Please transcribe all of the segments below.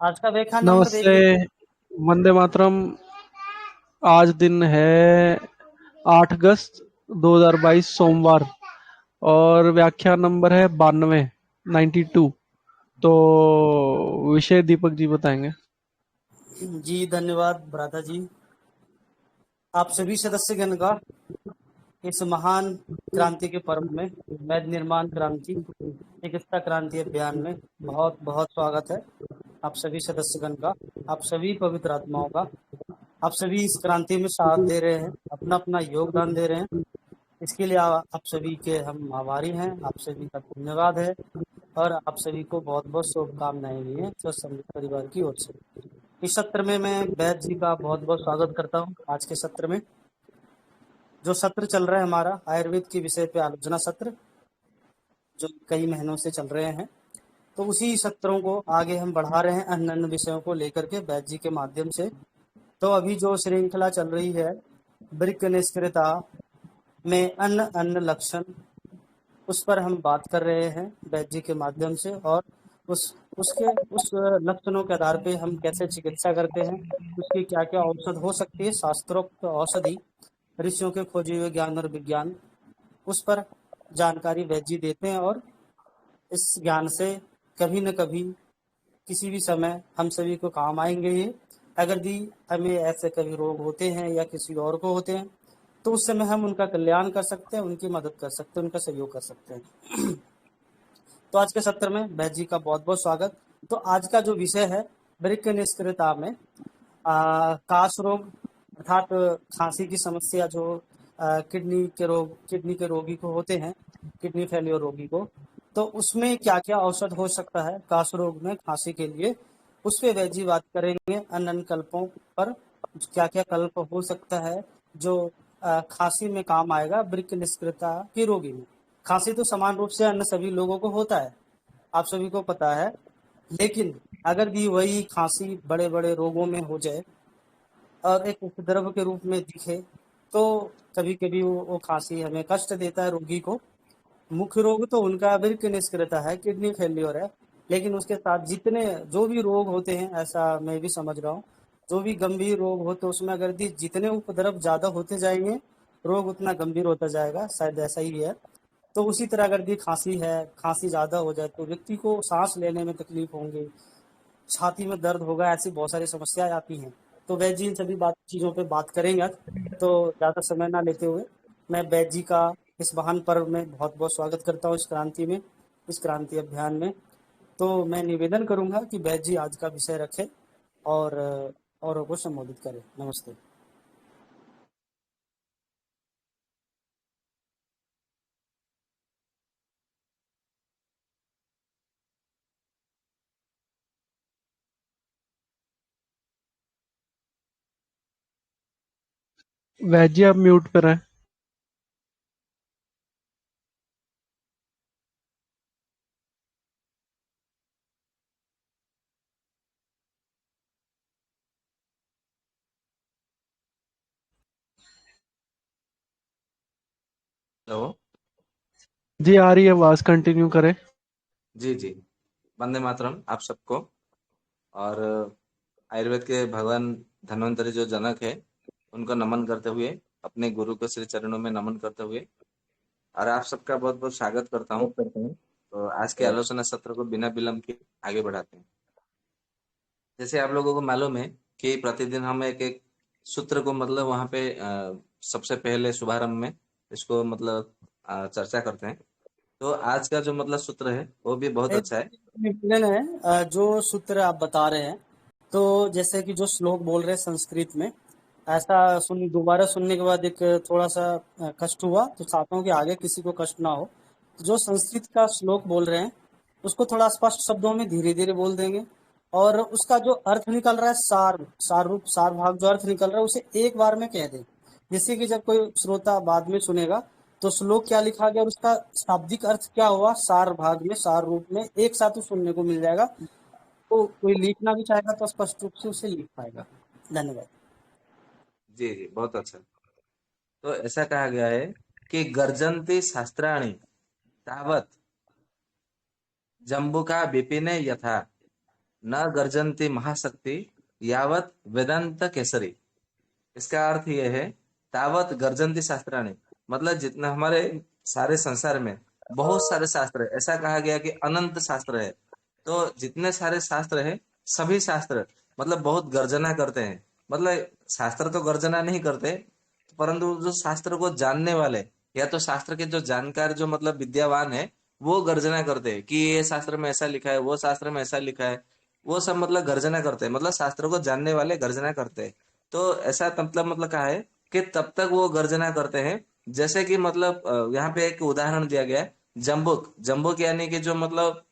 आज का व्याख्यान नंबर नमस्ते। देखिए। वंदे मातरम। आज दिन है 8 अगस्त 2022 सोमवार। और व्याख्यान नंबर है 92, 92। तो विषय दीपक जी बताएंगे। जी धन्यवाद भ्राता जी। आप सभी सदस्यगण का इस महान क्रांति के पर्व में, वैध निर्माण क्रांति चिकित्सा क्रांति अभियान में बहुत बहुत स्वागत है। आप सभी सदस्यगण का, आप सभी पवित्र आत्माओं का, आप सभी इस क्रांति में साथ दे रहे हैं, अपना अपना योगदान दे रहे हैं। इसके लिए आप सभी के हम आभारी हैं। आप सभी का धन्यवाद है और आप सभी को बहुत बहुत शुभकामनाएं भी हैं स्वस्थ समृद्ध परिवार की ओर से। इस सत्र में मैं वैद्य जी का बहुत बहुत स्वागत करता हूं। आज के सत्र में जो सत्र चल रहा है हमारा आयुर्वेद के विषय पे आलोचना सत्र, जो कई महीनों से चल रहे हैं, तो उसी सत्रों को आगे हम बढ़ा रहे हैं अन्य अन्य विषयों को लेकर के वैद्य जी के माध्यम से। तो अभी जो श्रृंखला चल रही है वृक्क निष्क्रियता में अन्य अन्य लक्षण, उस पर हम बात कर रहे हैं वैद्य जी के माध्यम से। और उस लक्षणों के आधार पे हम कैसे चिकित्सा करते हैं, उसकी क्या क्या औषध हो सकती है, शास्त्रोक्त औषधि, ऋषियों के खोजे हुए ज्ञान और विज्ञान, उस पर जानकारी वैद्य जी देते हैं। और इस ज्ञान से कभी न कभी किसी भी समय हम सभी को काम आएंगे ये। अगर भी हमें ऐसे कभी रोग होते हैं या किसी और को होते हैं, तो उस समय हम उनका कल्याण कर सकते हैं, उनकी मदद कर सकते हैं, उनका सहयोग कर सकते हैं। तो आज के सत्र में वैद्य जी का बहुत बहुत स्वागत। तो आज का जो विषय है वृक्क निष्क्रियता में काश रोग अर्थात खांसी की समस्या, जो किडनी के रोगी को होते हैं, किडनी फेलियर रोगी को, तो उसमें क्या क्या औषध हो सकता है काश रोग में, खांसी के लिए, उस पे वैद्य जी बात करेंगे। अन्य अन्य कल्पों पर क्या क्या कल्प हो सकता है जो खांसी में काम आएगा वृक्क निष्क्रियता के रोगी में। खांसी तो समान रूप से अन्य सभी लोगों को होता है, आप सभी को पता है। लेकिन अगर भी वही खांसी बड़े बड़े रोगों में हो जाए और एक उपद्रव के रूप में दिखे, तो कभी कभी वो खांसी हमें कष्ट देता है रोगी को। मुख्य रोग तो उनका वृक्क निष्क्रियता है, किडनी फेल्योर है। लेकिन उसके साथ जितने जो भी रोग होते हैं, ऐसा मैं भी समझ रहा हूँ, जो भी गंभीर रोग होते हैं उसमें अगर जितने उपद्रव ज्यादा होते जाएंगे, रोग उतना गंभीर होता जाएगा, शायद ऐसा ही है। तो उसी तरह अगर भी खांसी है, खांसी ज़्यादा हो जाए तो व्यक्ति को सांस लेने में तकलीफ होंगी, छाती में दर्द होगा, ऐसी बहुत सारी समस्याएं आती हैं। तो वैद्य जी इन सभी चीज़ों पे बात करेंगे आज। तो ज़्यादा समय ना लेते हुए मैं वैद्य जी का इस महान पर्व में बहुत बहुत स्वागत करता हूँ, इस क्रांति में, इस क्रांति अभियान में। तो मैं निवेदन करूंगा कि वैद्य जी आज का विषय रखें और औरों को संबोधित करें। नमस्ते। वैद्य जी आप म्यूट पर हैं। हेलो। जी आ रही है आवाज, कंटिन्यू करें। जी जी। वंदे मातरम आप सबको। और आयुर्वेद के भगवान धन्वंतरी जो जनक है, उनको नमन करते हुए, अपने गुरु को श्री चरणों में नमन करते हुए, और आप सबका बहुत बहुत स्वागत करता हूँ। तो आज के आलोचना सत्र को बिना विलंब के आगे बढ़ाते हैं। जैसे आप लोगों को मालूम है कि प्रतिदिन हम एक एक सूत्र को मतलब वहाँ पे सबसे पहले शुभारंभ में इसको मतलब चर्चा करते हैं। तो आज का जो मतलब सूत्र है वो भी बहुत एक अच्छा है। निवेदन है, जो सूत्र आप बता रहे हैं, तो जैसे कि जो श्लोक बोल रहे हैं संस्कृत में, ऐसा सुन दोबारा सुनने के बाद एक थोड़ा सा कष्ट हुआ, तो चाहता हूँ कि आगे किसी को कष्ट ना हो। तो जो संस्कृत का श्लोक बोल रहे हैं उसको थोड़ा स्पष्ट शब्दों में धीरे धीरे बोल देंगे। और उसका जो अर्थ निकल रहा है, सार रूप, सार भाग जो अर्थ निकल रहा है, उसे एक बार में कह दें, जिससे कि जब कोई श्रोता बाद में सुनेगा तो श्लोक क्या लिखा गया और उसका शाब्दिक अर्थ क्या हुआ, सार भाग में, सार रूप में एक साथ ही सुनने को मिल जाएगा। तो कोई लिखना भी चाहेगा तो स्पष्ट रूप से उसे लिख पाएगा। धन्यवाद। जी जी, बहुत अच्छा। तो ऐसा कहा गया है कि गर्जन्ति शास्त्राणि तावत् जम्बुका विपिने यथा। न गर्जन्ति महाशक्ति यावत वेदांत केसरी। इसका अर्थ यह है, तावत गर्जन्ति शास्त्राणि, मतलब जितना हमारे सारे संसार में बहुत सारे शास्त्र है, ऐसा कहा गया कि अनंत शास्त्र है। तो जितने सारे शास्त्र है, सभी शास्त्र मतलब बहुत गर्जना करते हैं। मतलब शास्त्र तो गर्जना नहीं करते, परंतु जो शास्त्र को जानने वाले या तो शास्त्र के जो जानकार जो मतलब विद्यावान है, वो गर्जना करते हैं कि ये शास्त्र में ऐसा लिखा है, वो शास्त्र में ऐसा लिखा है। वो सब मतलब गर्जना करते हैं, मतलब शास्त्र को जानने वाले गर्जना करते हैं। तो ऐसा मतलब कहा है कि तब तक वो गर्जना करते हैं, जैसे कि मतलब यहाँ पे एक उदाहरण दिया गया है, जम्बुक। जम्बुक यानी कि जो मतलब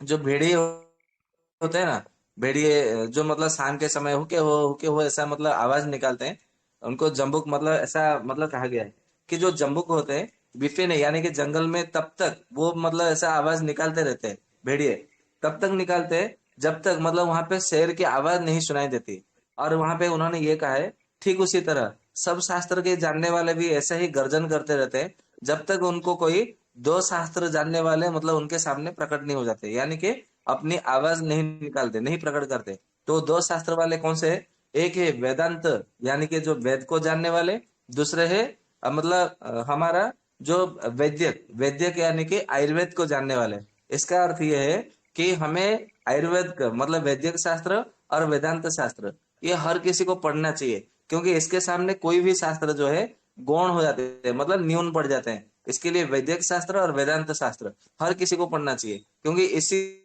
जो भेड़िए होते हैं ना, भेड़िए जो मतलब शाम के समय हुके हो ऐसा मतलब आवाज निकालते हैं, उनको जम्बुक मतलब ऐसा मतलब कहा गया है कि जो जम्बुक होते हैं विफिन है, यानी कि जंगल में तब तक वो मतलब ऐसा आवाज निकालते रहते हैं भेड़िए, तब तक निकालते हैं जब तक मतलब वहां पे शेर की आवाज नहीं सुनाई देती। और वहां पे उन्होंने ये कहा है, ठीक उसी तरह सब शास्त्र के जानने वाले भी ऐसे ही गर्जन करते रहते हैं जब तक उनको कोई दो शास्त्र जानने वाले मतलब उनके सामने प्रकट नहीं हो जाते, यानी कि अपनी आवाज नहीं निकालते, नहीं प्रकट करते। तो दो शास्त्र वाले कौन से है? एक है वेदांत, यानी कि जो वेद को जानने वाले। दूसरे है मतलब हमारा जो वैद्यक, वैद्यक यानी कि आयुर्वेद को जानने वाले। इसका अर्थ यह है कि हमें आयुर्वेद का मतलब वैद्यक शास्त्र और वेदांत शास्त्र ये हर किसी को पढ़ना चाहिए, क्योंकि इसके सामने कोई भी शास्त्र जो है गौण हो जाते हैं, मतलब न्यून पड़ जाते हैं। इसके लिए वैदिक शास्त्र और वेदांत शास्त्र हर किसी को पढ़ना चाहिए, क्योंकि इसी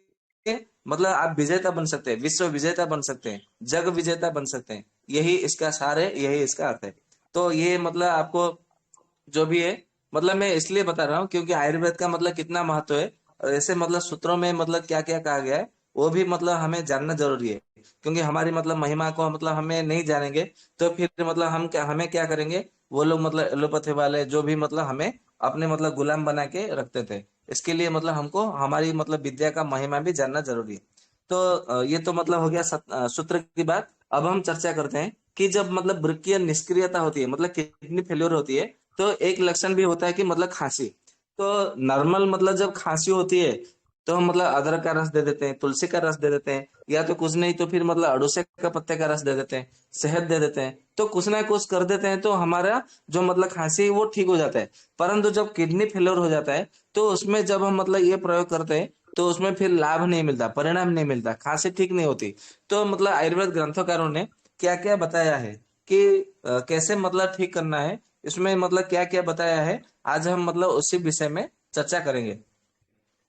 मतलब आप विजेता बन सकते हैं, विश्व विजेता बन सकते हैं, जग विजेता बन सकते हैं। यही इसका सार है, यही इसका अर्थ है। तो ये मतलब आपको जो भी है, मतलब मैं इसलिए बता रहा हूँ क्योंकि आयुर्वेद का मतलब कितना महत्व है, और ऐसे मतलब सूत्रों में मतलब क्या क्या कहा गया है वो भी मतलब हमें जानना जरूरी है। क्योंकि हमारी मतलब महिमा को मतलब हमें नहीं जानेंगे तो फिर मतलब हमें क्या करेंगे, वो लोग मतलब एलोपैथी वाले जो भी मतलब हमें अपने मतलब गुलाम बना के रखते थे। इसके लिए मतलब हमको हमारी मतलब विद्या का महिमा भी जानना जरूरी है। तो ये तो मतलब हो गया सूत्र की बात। अब हम चर्चा करते हैं कि जब मतलब वृक्कीय निष्क्रियता होती है, मतलब किडनी फेल्योर होती है, तो एक लक्षण भी होता है कि मतलब खांसी। तो नॉर्मल मतलब जब खांसी होती है तो हम मतलब अदरक का रस दे देते हैं, तुलसी का रस दे देते हैं, या तो कुछ नहीं तो फिर मतलब अड़ूसे का पत्ते का रस दे देते हैं, शहद दे देते हैं, तो कुछ ना कुछ कर देते हैं तो हमारा जो मतलब खांसी है वो ठीक हो जाता है। परंतु जब किडनी फेल्योर हो जाता है तो उसमें जब हम मतलब ये प्रयोग करते हैं तो उसमें फिर लाभ नहीं मिलता, परिणाम नहीं मिलता, खांसी ठीक नहीं होती। तो मतलब आयुर्वेद ग्रंथकारों ने क्या क्या बताया है कि कैसे मतलब ठीक करना है, इसमें मतलब क्या क्या बताया है, आज हम मतलब उसी विषय में चर्चा करेंगे।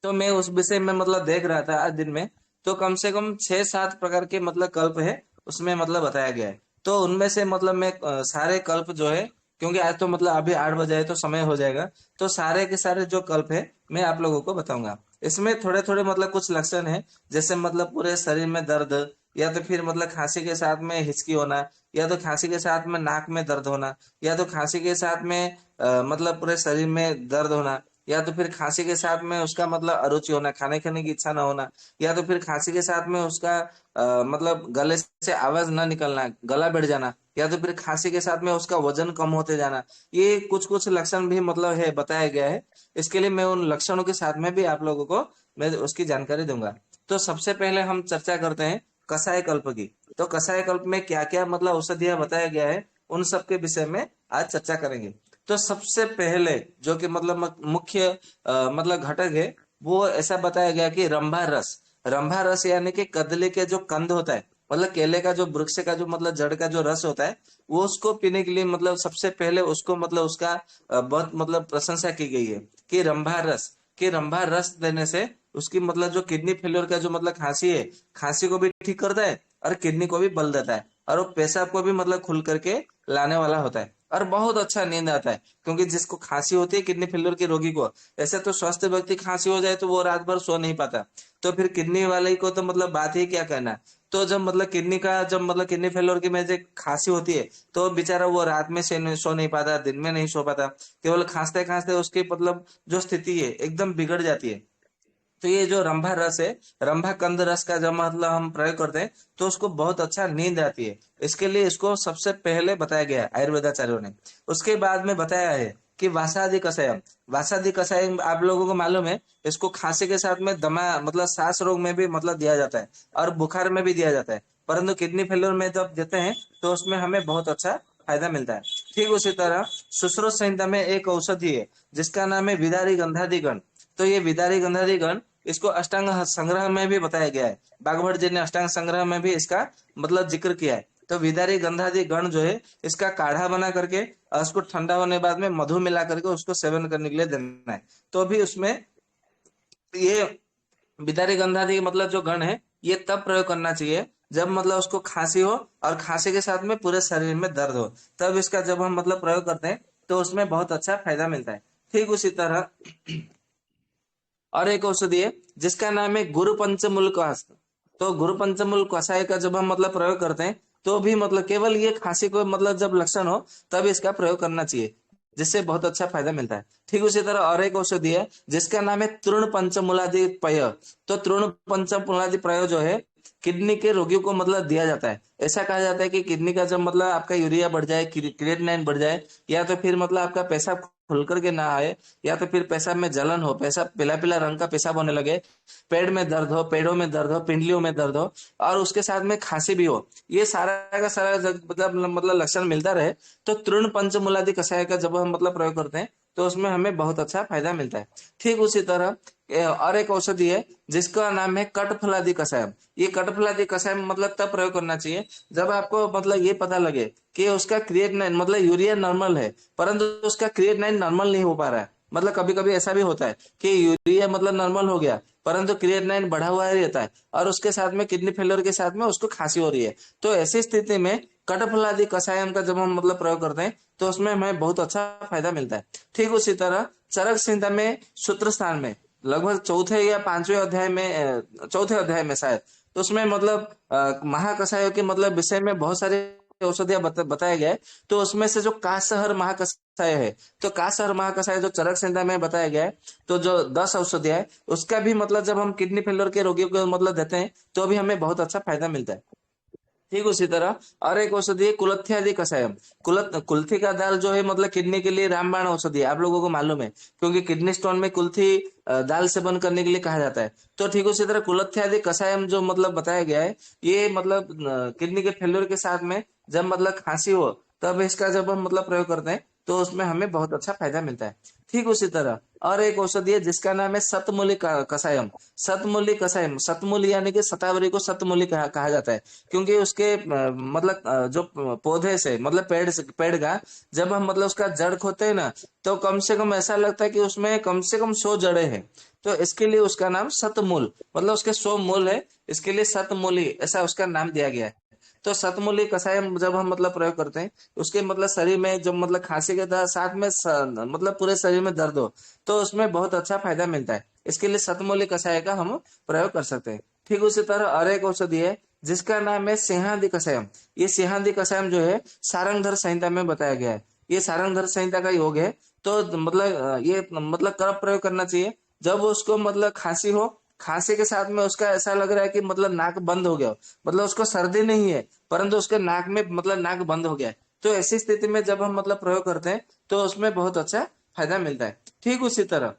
तो मैं उस विषय में मतलब देख रहा था आज दिन में, तो कम से कम 6-7 प्रकार के मतलब कल्प है उसमें मतलब बताया गया है। तो उनमें से मतलब मैं सारे कल्प जो है, क्योंकि आज तो मतलब अभी 8 बजे है तो समय हो जाएगा, तो सारे के सारे जो कल्प है मैं आप लोगों को बताऊंगा। इसमें थोड़े थोड़े मतलब कुछ लक्षण है, जैसे मतलब पूरे शरीर में दर्द, या तो फिर मतलब खांसी के साथ में हिचकी होना, या तो खांसी के साथ में नाक में दर्द होना, या तो खांसी के साथ में मतलब पूरे शरीर में दर्द होना, या तो फिर खांसी के साथ में उसका मतलब अरुचि होना, खाने खाने की इच्छा ना होना, या तो फिर खांसी के साथ में उसका मतलब गले से आवाज ना निकलना, गला बैठ जाना, या तो फिर खांसी के साथ में उसका वजन कम होते जाना। ये कुछ कुछ लक्षण भी मतलब है बताया गया है। इसके लिए मैं उन लक्षणों के साथ में भी आप लोगों को मैं उसकी जानकारी दूंगा। तो सबसे पहले हम चर्चा करते हैं कसाय कल्प की। तो कसाय कल्प में क्या क्या मतलब औषधियां बताया गया है, उन सब के विषय में आज चर्चा करेंगे। तो सबसे पहले जो कि मतलब मुख्य मतलब घटक है, वो ऐसा बताया गया कि रंभा रस। रंभा रस यानी कि कदली के जो कंद होता है, मतलब केले का जो वृक्ष का जो मतलब जड़ का जो रस होता है, वो उसको पीने के लिए मतलब सबसे पहले उसको मतलब उसका बहुत मतलब प्रशंसा की गई है कि रंभा रस, कि रंभा रस देने से उसकी मतलब जो किडनी फेल्योर का जो मतलब खांसी है, खांसी को भी ठीक करता है और किडनी को भी बल देता है, और वो पेशाब को भी मतलब खुल करके लाने वाला होता है, और बहुत अच्छा नींद आता है। क्योंकि जिसको खांसी होती है किडनी फेल्योर के रोगी को, ऐसे तो स्वस्थ व्यक्ति खांसी हो जाए तो वो रात भर सो नहीं पाता, तो फिर किडनी वाले को तो मतलब बात ही क्या कहना। तो जब मतलब किडनी का जब मतलब किडनी फेल्योर की में जो खांसी होती है तो बेचारा वो रात में सो नहीं पाता, दिन में नहीं सो पाता, केवल खांसते खांसते उसकी मतलब जो स्थिति है एकदम बिगड़ जाती है। तो ये जो रंभा रस है, रंभा कंद रस का जब मतलब हम प्रयोग करते हैं तो उसको बहुत अच्छा नींद आती है। इसके लिए इसको सबसे पहले बताया गया है आयुर्वेदाचार्यों ने। उसके बाद में बताया है कि वासादि कषायम। वासादि कषायम आप लोगों को मालूम है, इसको खांसी के साथ में दमा मतलब सांस रोग में भी मतलब दिया जाता है और बुखार में भी दिया जाता है, परंतु किडनी फेलियर में जब देते हैं तो उसमें हमें बहुत अच्छा फायदा मिलता है। ठीक उसी तरह सुश्रुत संहिता में एक औषधि है जिसका नाम है विदारी गंधाधिगण। तो ये विदारी गंधाधिगण इसको अष्टांग संग्रह में भी बताया गया है। बागभट्ट जी ने अष्टांग संग्रह में भी इसका मतलब जिक्र किया है। तो विदारी गंधादि गण जो है इसका काढ़ा बना करके और उसको ठंडा होने बाद में मधु मिला करके उसको सेवन करने के लिए देना है। तो भी उसमें ये विदारी गंधादि मतलब जो गण है ये तब प्रयोग करना चाहिए जब मतलब उसको खांसी हो और खांसी के साथ में पूरे शरीर में दर्द हो, तब इसका जब हम मतलब प्रयोग करते हैं तो उसमें बहुत अच्छा फायदा मिलता है। ठीक उसी तरह और एक औषधि है जिसका नाम है गुरु पंचमूल कवच। तो गुरु पंचमूल कषाय का जब हम मतलब प्रयोग करते हैं तो भी मतलब केवल ये खांसी को मतलब जब लक्षण हो तब इसका प्रयोग करना चाहिए, जिससे बहुत अच्छा फायदा मिलता है। ठीक उसी तरह और एक औषधि है जिसका नाम है तृण पंचमूलादि पय। तो तृण पंचमूलादि पय जो है किडनी के रोगियों को मतलब दिया जाता है। ऐसा कहा जाता है कि किडनी का जब मतलब आपका यूरिया बढ़ जाए, क्रिएटिनिन बढ़ जाए, या तो फिर मतलब आपका पेशाब खुल करके ना आए, या तो फिर पेशाब में जलन हो, पेशाब पीला पीला रंग का पेशाब होने लगे, पेट में दर्द हो, पेड़ों में दर्द हो, पिंडलियों में दर्द हो और उसके साथ में खांसी भी हो, ये सारा का सारा मतलब लक्षण मिलता रहे तो तृण पंचमूलादि कषाय का जब हम मतलब प्रयोग करते हैं तो उसमें हमें बहुत अच्छा फायदा मिलता है। ठीक उसी तरह और एक औषधि है जिसका नाम है कटफलादि कषायम। ये कटफलादि कषायम मतलब तब प्रयोग करना चाहिए जब आपको मतलब ये पता लगे कि उसका क्रिएटिनिन मतलब यूरिया नॉर्मल है परंतु उसका क्रिएटिनिन नॉर्मल नहीं हो पा रहा है। मतलब कभी कभी ऐसा भी होता है कि यूरिया मतलब नॉर्मल हो गया परंतु क्रिएटिनिन बढ़ा हुआ ही रहता है और उसके साथ में किडनी फेलियर के साथ में उसको खांसी हो रही है। तो ऐसी स्थिति में कटफलादि कषायम का जब हम मतलब प्रयोग करते हैं तो उसमें हमें बहुत अच्छा फायदा मिलता है। ठीक उसी तरह चरक संहिता में सूत्र स्थान में लगभग चौथे या पांचवें अध्याय में चौथे अध्याय में शायद, तो उसमें मतलब महाकषायों के मतलब विषय में बहुत सारे औषधियां बताया गया है। तो उसमें से जो कासहर महाकषाय है, तो कासहर महाकषाय जो चरक संहिता में बताया गया है, तो जो 10 औषधियां है उसका भी मतलब जब हम किडनी फेलियर के रोगियों को मतलब देते हैं तो भी हमें बहुत अच्छा फायदा मिलता है। ठीक उसी तरह और एक औषधि है कुलथ्यादि कषायम। कुल्थी का दाल जो है मतलब किडनी के लिए रामबाण औषधि है, आप लोगों को मालूम है, क्योंकि किडनी स्टोन में कुल्थी दाल सेवन करने के लिए कहा जाता है। तो ठीक उसी तरह कुलथ्यादि कषायम जो मतलब बताया गया है ये मतलब किडनी के फेल्योर के साथ में जब मतलब खांसी हो तब इसका जब हम मतलब प्रयोग करते हैं तो उसमें हमें बहुत अच्छा फायदा मिलता है। ठीक उसी तरह और एक औषधि है जिसका नाम है सतमूली कषायम। सतमूली कषायम, सतमूली यानी कि शतावरी को सतमूली कहा जाता है, क्योंकि उसके मतलब जो पौधे से मतलब पेड़ का जब हम मतलब उसका जड़ खोते हैं ना तो कम से कम ऐसा लगता है कि उसमें कम से कम 100 जड़ें हैं। तो इसके लिए उसका नाम सतमूल मतलब उसके 100 मूल है, इसके लिए सतमूली ऐसा उसका नाम दिया गया है। तो सतमूली कषायम जब हम मतलब प्रयोग करते हैं उसके मतलब शरीर में जब मतलब खांसी के साथ में मतलब पूरे शरीर में दर्द हो तो उसमें बहुत अच्छा फायदा मिलता है। इसके लिए सतमूली कषाय का हम प्रयोग कर सकते हैं। ठीक उसी तरह और एक औषधि है जिसका नाम है सिंहादि कषायम। ये सिंहादि कषायम जो है सारंगधर संहिता में बताया गया है। ये सारंगधर संहिता का योग है। तो मतलब ये मतलब कब प्रयोग करना चाहिए, जब उसको मतलब खांसी हो, खांसी के साथ में उसका ऐसा लग रहा है कि मतलब नाक बंद हो गया, मतलब उसको सर्दी नहीं है परंतु उसके नाक में मतलब नाक बंद हो गया है। तो ऐसी स्थिति में जब हम मतलब प्रयोग करते हैं तो उसमें बहुत अच्छा फायदा मिलता है। ठीक उसी तरह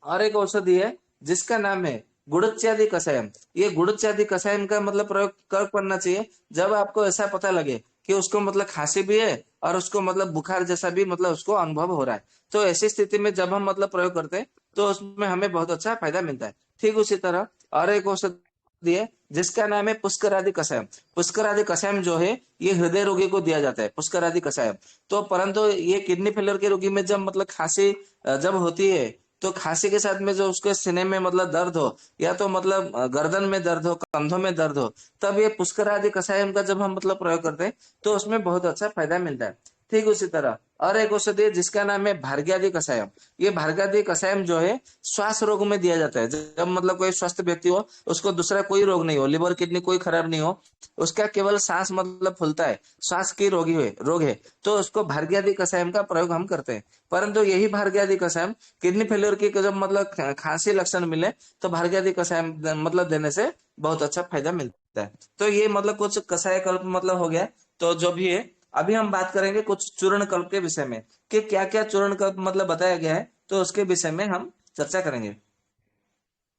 और एक औषधि है जिसका नाम है गुड़च्यादि कषायम। ये गुड़च्यादि कषायम का मतलब प्रयोग कब करना चाहिए, जब आपको ऐसा पता लगे कि उसको मतलब खांसी भी है और उसको मतलब बुखार जैसा भी मतलब उसको अनुभव हो रहा है। तो ऐसी स्थिति में जब हम मतलब प्रयोग करते हैं तो उसमें हमें बहुत अच्छा फायदा मिलता है। ठीक उसी तरह और एक औषधि है जिसका नाम है पुष्करादि कषायम। पुष्करादि कषायम जो है ये हृदय रोगी को दिया जाता है, पुष्करादि कषायम। तो परंतु ये किडनी फेलियर के रोगी में जब मतलब खांसी जब होती है तो खांसी के साथ में जो उसके सीने में मतलब दर्द हो या तो मतलब गर्दन में दर्द हो, कंधों में दर्द हो, तब ये पुष्कर आदि कषायम का जब हम मतलब प्रयोग करते हैं तो उसमें बहुत अच्छा फायदा मिलता है। ठीक उसी तरह और एक औषधि है जिसका नाम है भार्ग्यादि कषायम। ये भार्ग्यादि कषायम जो है श्वास रोग में दिया जाता है। जब मतलब कोई स्वस्थ व्यक्ति हो, उसको दूसरा कोई रोग नहीं हो, लिवर किडनी कोई खराब नहीं हो, उसका केवल सांस मतलब फूलता है, श्वास की रोग है, तो उसको भार्ग्यादि कषायम का प्रयोग हम करते हैं। परंतु यही भार्ग्यादि कषायम किडनी फेलियर की जब मतलब खांसी लक्षण मिले तो भार्ग्यादि कषायम मतलब देने से बहुत अच्छा फायदा मिलता है। तो ये मतलब कुछ कषाय कल्प मतलब हो गया। तो जो भी है, अभी हम बात करेंगे कुछ चूर्ण कल्प के विषय में कि क्या क्या चूर्ण कल्प मतलब बताया गया है, तो उसके विषय में हम चर्चा करेंगे।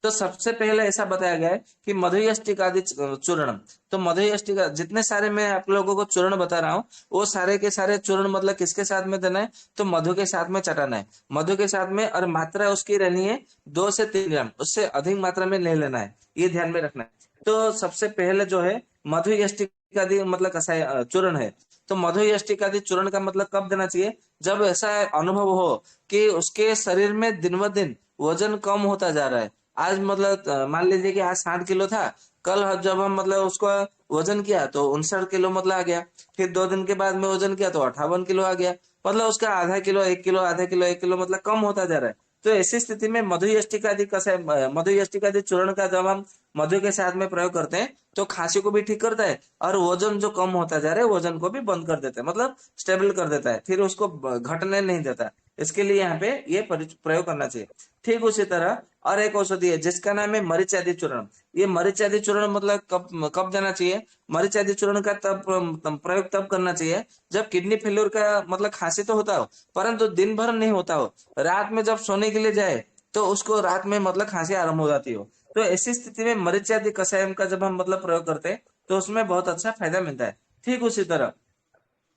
तो सबसे पहले ऐसा बताया गया है कि मधुयष्टिक आदि चूर्ण। तो मधुयष्टिक जितने सारे मैं आप लोगों को चूर्ण बता रहा हूँ, वो सारे के सारे चूर्ण मतलब किसके साथ में देना है, तो मधु के साथ में चटाना है। मधु के साथ में, और मात्रा उसकी रहनी है 2 से 3 ग्राम, उससे अधिक मात्रा में नहीं लेना है, ये ध्यान में रखना है। तो सबसे पहले जो है मधुयष्टिक आदि मतलब कसाय चूर्ण है। तो मधुयष्टिक आदि चूर्ण का मतलब कब देना चाहिए, जब ऐसा अनुभव हो कि उसके शरीर में दिन ब दिन वजन कम होता जा रहा है। आज मतलब मान लीजिए कि आज 60 किलो था, कल जब हम मतलब उसको वजन किया तो 59 किलो मतलब आ गया। फिर 2 दिन के बाद में वजन किया तो 58 किलो आ गया। मतलब उसका आधा किलो 1 किलो, आधा किलो 1 किलो मतलब कम होता जा रहा है। तो ऐसी स्थिति में मधुयष्टिकादि कषाय, मधुयष्टिकादि चूर्ण का जब हम मधु के साथ में प्रयोग करते हैं तो खांसी को भी ठीक करता है, और वजन जो कम होता जा रहा है वजन को भी बंद कर देता है, मतलब स्टेबल कर देता है, फिर उसको घटने नहीं देता। इसके लिए यहाँ पे ये प्रयोग करना चाहिए। ठीक उसी तरह और एक औषधि है जिसका नाम है मरीच आदि चूर्ण। ये मरीच आदि चूर्ण मतलब कब कब देना चाहिए, मरीच आदि चूर्ण का प्रयोग तब करना चाहिए जब किडनी फेल्योर का मतलब खांसी तो होता हो, परंतु दिन भर नहीं होता हो, रात में जब सोने के लिए जाए तो उसको रात में मतलब खांसी आरंभ हो जाती हो। तो ऐसी स्थिति में मरीच आदि कषायम का जब हम मतलब प्रयोग करते हैं तो उसमें बहुत अच्छा फायदा मिलता है। ठीक उसी तरह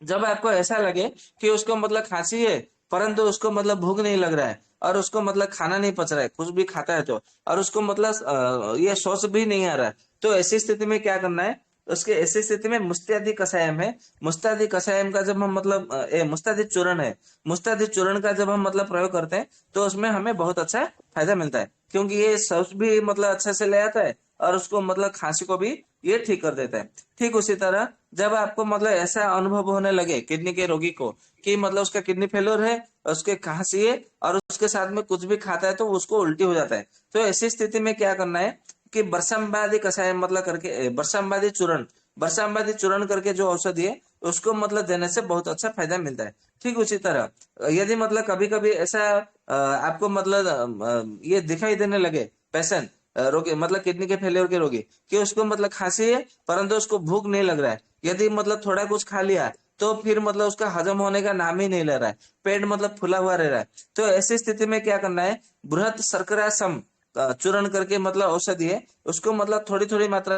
जब आपको ऐसा लगे कि उसको मतलब खांसी है, परंतु उसको मतलब भूख नहीं लग रहा है, और उसको मतलब खाना नहीं पच रहा है, कुछ भी खाता है तो, और उसको मतलब ये शौच भी नहीं आ रहा है, तो ऐसी स्थिति में क्या करना है, उसके ऐसी स्थिति में मुस्तादी कषायम है। मुस्तादी कषायम का जब हम मतलब मुस्तादी चूर्ण है, मुस्तादी चूर्ण का जब हम मतलब प्रयोग करते हैं तो उसमें हमें बहुत अच्छा फायदा मिलता है, क्योंकि ये शौच भी मतलब अच्छे से ले आता है और उसको मतलब खांसी को भी ये ठीक कर देता है। ठीक उसी तरह जब आपको मतलब ऐसा अनुभव होने लगे किडनी के रोगी को कि मतलब उसका किडनी फेलियर है, उसके खांसी है, और उसके साथ में कुछ भी खाता है तो उसको उल्टी हो जाता है, तो ऐसी स्थिति में क्या करना है कि बरसाम्बादी कषाय मतलब करके बरसाम्बादी चूर्ण करके जो औषधि है उसको मतलब देने से बहुत अच्छा फायदा मिलता है। ठीक उसी तरह यदि मतलब कभी कभी ऐसा आपको मतलब ये दिखाई देने लगे पेशेंट, रोगी मतलब किडनी के फेलियर के रोगी, कि उसको मतलब खांसी है परंतु उसको भूख नहीं लग रहा है, यदि मतलब थोड़ा कुछ खा लिया तो फिर मतलब उसका हजम होने का नाम ही नहीं ले रहा है, पेट मतलब फुला हुआ रह रहा है, तो ऐसी स्थिति में क्या करना है, बृहत शर्करा सम चूर्ण करके मतलब औषधि है, उसको मतलब थोड़ी थोड़ी मात्रा।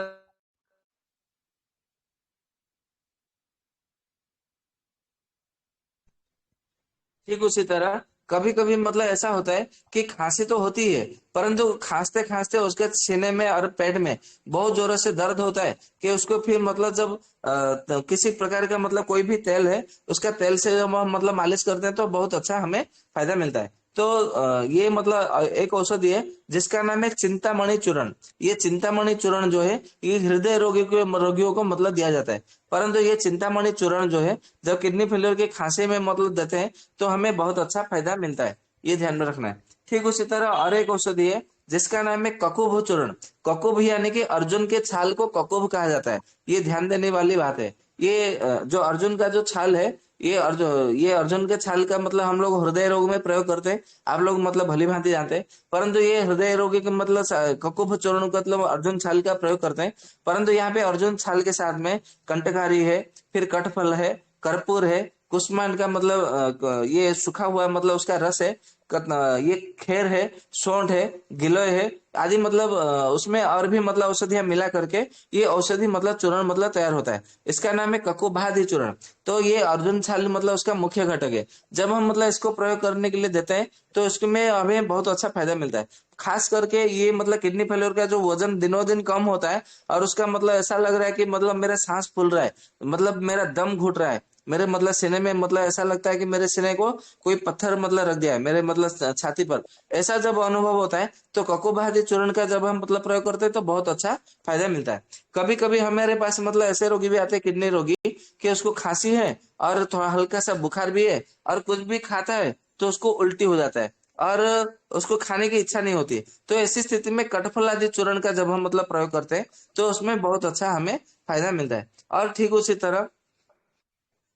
ठीक उसी तरह कभी कभी मतलब ऐसा होता है कि खांसी तो होती है, परंतु खांसते खांसते उसके सीने में और पेट में बहुत जोरों से दर्द होता है, कि उसको फिर मतलब जब किसी प्रकार का मतलब कोई भी तेल है उसका तेल से जब हम मतलब मालिश करते हैं तो बहुत अच्छा हमें फायदा मिलता है। तो ये मतलब एक औषधि है जिसका नाम है चिंतामणि चूर्ण। ये चिंतामणि चूर्ण जो है ये हृदय रोगियों को मतलब दिया जाता है, परंतु ये चिंतामणि चूर्ण जो है जब किडनी फेलियर के खांसी में मतलब देते हैं तो हमें बहुत अच्छा फायदा मिलता है, ये ध्यान में रखना है। ठीक उसी तरह और एक औषधि है जिसका नाम है ककुभ चूर्ण। ककुभ यानी कि अर्जुन के छाल को ककुभ कहा जाता है, ये ध्यान देने वाली बात है। ये जो अर्जुन का जो छाल है, ये अर्जुन के छाल का मतलब हम लोग हृदय रोग में प्रयोग करते हैं, आप लोग मतलब भली भांति जानते हैं, परंतु ये हृदय रोगी के मतलब ककुभ चूर्ण का मतलब अर्जुन छाल का प्रयोग करते हैं, परंतु यहाँ पे अर्जुन छाल के साथ में कंटकारी है, फिर कटफल है, कर्पूर है, कुष्मांड का मतलब ये सूखा हुआ मतलब उसका रस है, ये खेर है, सौंठ है, गिलोय है आदि मतलब उसमें और भी मतलब औषधियां मिला करके ये औषधि मतलब चूर्ण मतलब तैयार होता है। इसका नाम है ककुभादि चूर्ण। तो ये अर्जुन छाल मतलब उसका मुख्य घटक है। जब हम मतलब इसको प्रयोग करने के लिए देते हैं तो इसमें हमें बहुत अच्छा फायदा मिलता है। खास करके ये मतलब किडनी फेलियर का जो वजन दिनों दिन कम होता है और उसका मतलब ऐसा लग रहा है कि मतलब मेरा सांस फूल रहा है, मतलब मेरा दम घुट रहा है, मेरे मतलब सीने में मतलब ऐसा लगता है कि मेरे सीने को कोई पत्थर मतलब रख दिया है मेरे मतलब छाती पर। ऐसा जब अनुभव होता है तो ककुभादी चूर्ण का जब हम मतलब प्रयोग करते हैं तो बहुत अच्छा फायदा मिलता है। कभी कभी हमारे पास मतलब ऐसे रोगी भी आते हैं, किडनी रोगी, कि उसको खांसी है और थोड़ा हल्का सा बुखार भी है और कुछ भी खाता है तो उसको उल्टी हो जाता है और उसको खाने की इच्छा नहीं होती। तो ऐसी स्थिति में कठफल आदि चूर्ण का जब हम मतलब प्रयोग करते हैं तो उसमें बहुत अच्छा हमें फायदा मिलता है। और ठीक उसी तरह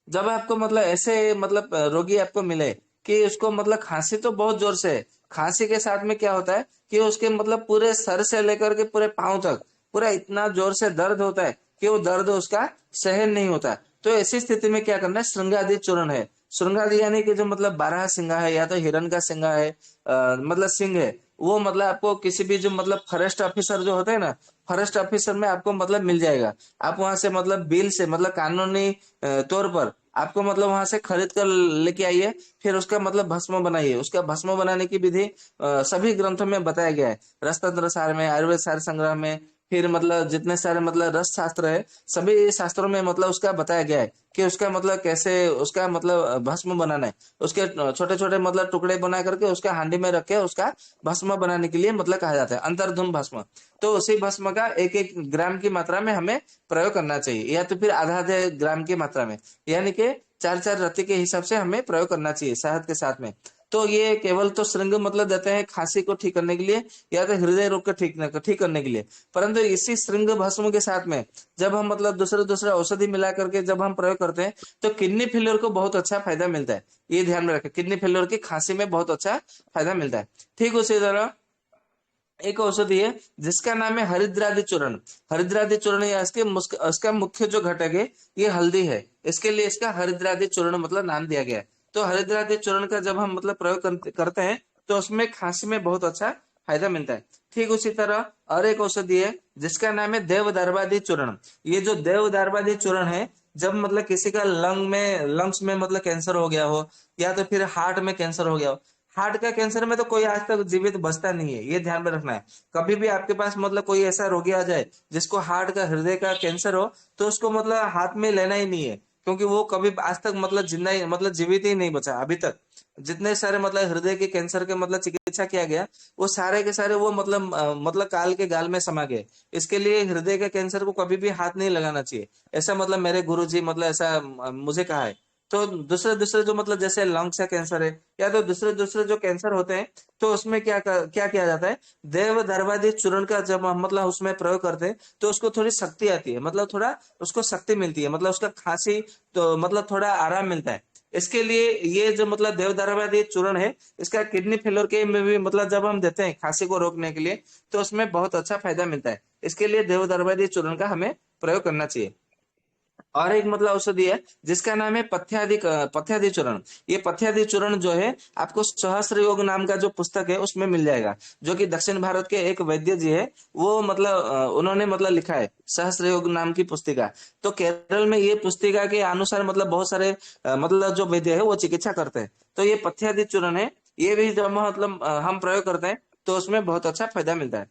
जब आपको मतलब ऐसे मतलब रोगी आपको मिले कि उसको मतलब खांसी तो बहुत जोर से है, खांसी के साथ में क्या होता है कि उसके मतलब पूरे सर से लेकर के पूरे पांव तक पूरा इतना जोर से दर्द होता है कि वो दर्द उसका सहन नहीं होता। तो ऐसी स्थिति में क्या करना है, श्रृंगादि चूर्ण है। श्रृंगादि यानी कि जो मतलब 12 सिंगा है या तो हिरण का सिंगा है, मतलब सिंह है, वो मतलब आपको किसी भी जो मतलब फॉरेस्ट ऑफिसर जो होते हैं ना, फॉरेस्ट ऑफिसर में आपको मतलब मिल जाएगा। आप वहां से मतलब बिल से मतलब कानूनी तौर पर आपको मतलब वहां से खरीद कर लेके आइए, फिर उसका मतलब भस्म बनाइए। उसका भस्म बनाने की विधि सभी ग्रंथों में बताया गया है, रसतंत्र सार में, आयुर्वेद सार संग्रह में, फिर मतलब जितने सारे मतलब रस शास्त्र है सभी शास्त्रों में मतलब उसका बताया गया है कि उसका मतलब कैसे उसका मतलब भस्म बनाना है। उसके छोटे छोटे मतलब टुकड़े बना करके उसका हांडी में रख के उसका भस्म बनाने के लिए मतलब कहा जाता है अंतर्धुम भस्म। तो उसी भस्म का 1-1 ग्राम की मात्रा में हमें प्रयोग करना चाहिए, या तो फिर आधा-आधा ग्राम की मात्रा में, यानी कि 4-4 रत्ती के हिसाब से हमें प्रयोग करना चाहिए शहद के साथ में। तो ये केवल तो श्रृंग मतलब देते हैं खांसी को ठीक करने के लिए या तो हृदय रोग को ठीक करने के लिए, परंतु इसी श्रृंग भस्म के साथ में जब हम मतलब दूसरे दूसरे औषधि मिला करके जब हम प्रयोग करते हैं तो किडनी फेलियर को बहुत अच्छा फायदा मिलता है। ये ध्यान में रखें, किडनी फेलियर की खांसी में बहुत अच्छा फायदा मिलता है। ठीक उसी तरह एक औषधि है जिसका नाम है हरिद्रादि चूर्ण। हरिद्रादि चूर्ण या इसका मुख्य जो घटक है ये हल्दी है, इसके लिए इसका हरिद्रादि चूर्ण मतलब नाम दिया गया है। तो हरिद्रादि चूर्ण का जब हम मतलब प्रयोग करते हैं तो उसमें खांसी में बहुत अच्छा फायदा मिलता है। ठीक उसी तरह और एक औषधि है जिसका नाम है देवदारवादी चूर्ण। ये जो देवदारवादी चूर्ण है, जब मतलब किसी का लंग्स में मतलब कैंसर हो गया हो या तो फिर हार्ट में कैंसर हो गया हो, हार्ट का कैंसर में तो कोई आज तक जीवित बचता नहीं है, ये ध्यान में रखना है। कभी भी आपके पास मतलब कोई ऐसा रोगी आ जाए जिसको हार्ट का हृदय का कैंसर हो तो उसको मतलब हाथ में लेना ही नहीं है, क्योंकि वो कभी आज तक मतलब जिंदा ही मतलब जीवित ही नहीं बचा अभी तक। जितने सारे मतलब हृदय के कैंसर के मतलब चिकित्सा किया गया वो सारे के सारे वो मतलब काल के गाल में समा गए। इसके लिए हृदय के कैंसर को कभी भी हाथ नहीं लगाना चाहिए, ऐसा मतलब मेरे गुरुजी मतलब ऐसा मुझे कहा है। तो दूसरे दूसरे जो मतलब जैसे लंग्स का कैंसर है या तो दूसरे दूसरे जो कैंसर होते हैं तो उसमें क्या किया जाता है, देव दरवादी चूर्ण का जब हम मतलब उसमें प्रयोग करते हैं तो उसको थोड़ी शक्ति आती है, मतलब थोड़ा उसको शक्ति मिलती है, मतलब उसका खांसी तो मतलब थोड़ा आराम मिलता है। इसके लिए ये जो मतलब देव दरवादी चूर्ण है इसका किडनी फेलियर के में भी मतलब जब हम देते हैं खांसी को रोकने के लिए तो उसमें बहुत अच्छा फायदा मिलता है। इसके लिए देव दरवादी चूर्ण का हमें प्रयोग करना चाहिए। और एक मतलब औषधि है जिसका नाम है पथ्यादि चूर्ण। ये पथ्यादि चूर्ण जो है आपको सहस्त्र योग नाम का जो पुस्तक है उसमें मिल जाएगा, जो कि दक्षिण भारत के एक वैद्य जी है वो मतलब उन्होंने मतलब लिखा है सहस्त्र योग नाम की पुस्तिका। तो केरल में ये पुस्तिका के अनुसार मतलब बहुत सारे मतलब जो वैद्य है वो चिकित्सा करते हैं। तो ये पथ्यादि चूर्ण है, ये भी जब मतलब हम प्रयोग करते हैं तो उसमें बहुत अच्छा फायदा मिलता है।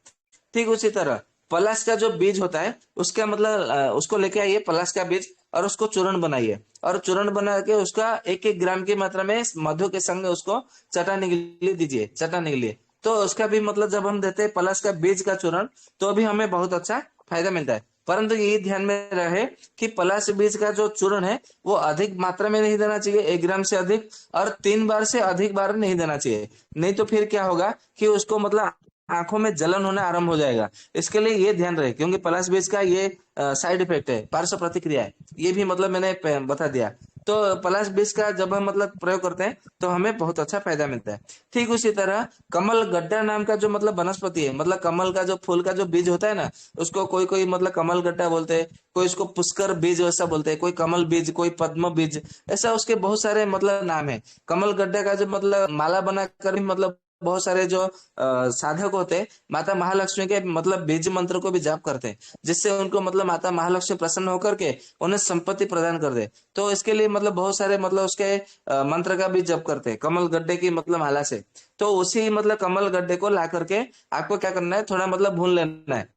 ठीक उसी तरह पलाश का जो बीज होता है उसका मतलब उसको लेके आइए पलाश का बीज और उसको चूर्ण बनाइए और चूर्ण बना के उसका 1-1 ग्राम की मात्रा में मधु के संग उसको चटाने के लिए दीजिए, चटाने के लिए। तो उसका भी मतलब जब हम देते हैं पलाश का बीज का चूर्ण तो भी हमें बहुत अच्छा फायदा मिलता है। परंतु ये ध्यान में रहे कि पलाश बीज का जो चूर्ण है वो अधिक मात्रा में नहीं देना चाहिए, 1 ग्राम से अधिक, और 3 बार से अधिक बार नहीं देना चाहिए। नहीं तो फिर क्या होगा कि उसको मतलब आंखों में जलन होना आरंभ हो जाएगा। इसके लिए ये ध्यान रहे क्योंकि पलाश बीज का ये साइड इफेक्ट है, पार्श्व प्रतिक्रिया है, ये भी मतलब मैंने बता दिया। तो पलाश बीज का जब हम मतलब प्रयोग करते हैं तो हमें बहुत अच्छा फायदा मिलता है। ठीक उसी तरह कमल गड्ढा नाम का जो मतलब वनस्पति है, मतलब कमल का जो फूल का जो बीज होता है ना, उसको कोई कोई मतलब कमल गड्ढा बोलते हैं, कोई इसको पुष्कर बीज वैसा बोलते हैं, कोई कमल बीज, कोई पद्म बीज, ऐसा उसके बहुत सारे मतलब नाम है। कमल गड्ढा का जो मतलब माला बना कर भी मतलब बहुत सारे जो साधक होते हैं माता महालक्ष्मी के मतलब बीज मंत्र को भी जाप करते हैं, जिससे उनको मतलब माता महालक्ष्मी प्रसन्न होकर के उन्हें संपत्ति प्रदान कर दे। तो इसके लिए मतलब बहुत सारे मतलब उसके मंत्र का भी जप करते हैं कमल गड्ढे की मतलब माला से। तो उसी मतलब कमल गड्ढे को ला करके आपको क्या करना है, थोड़ा मतलब भून लेना है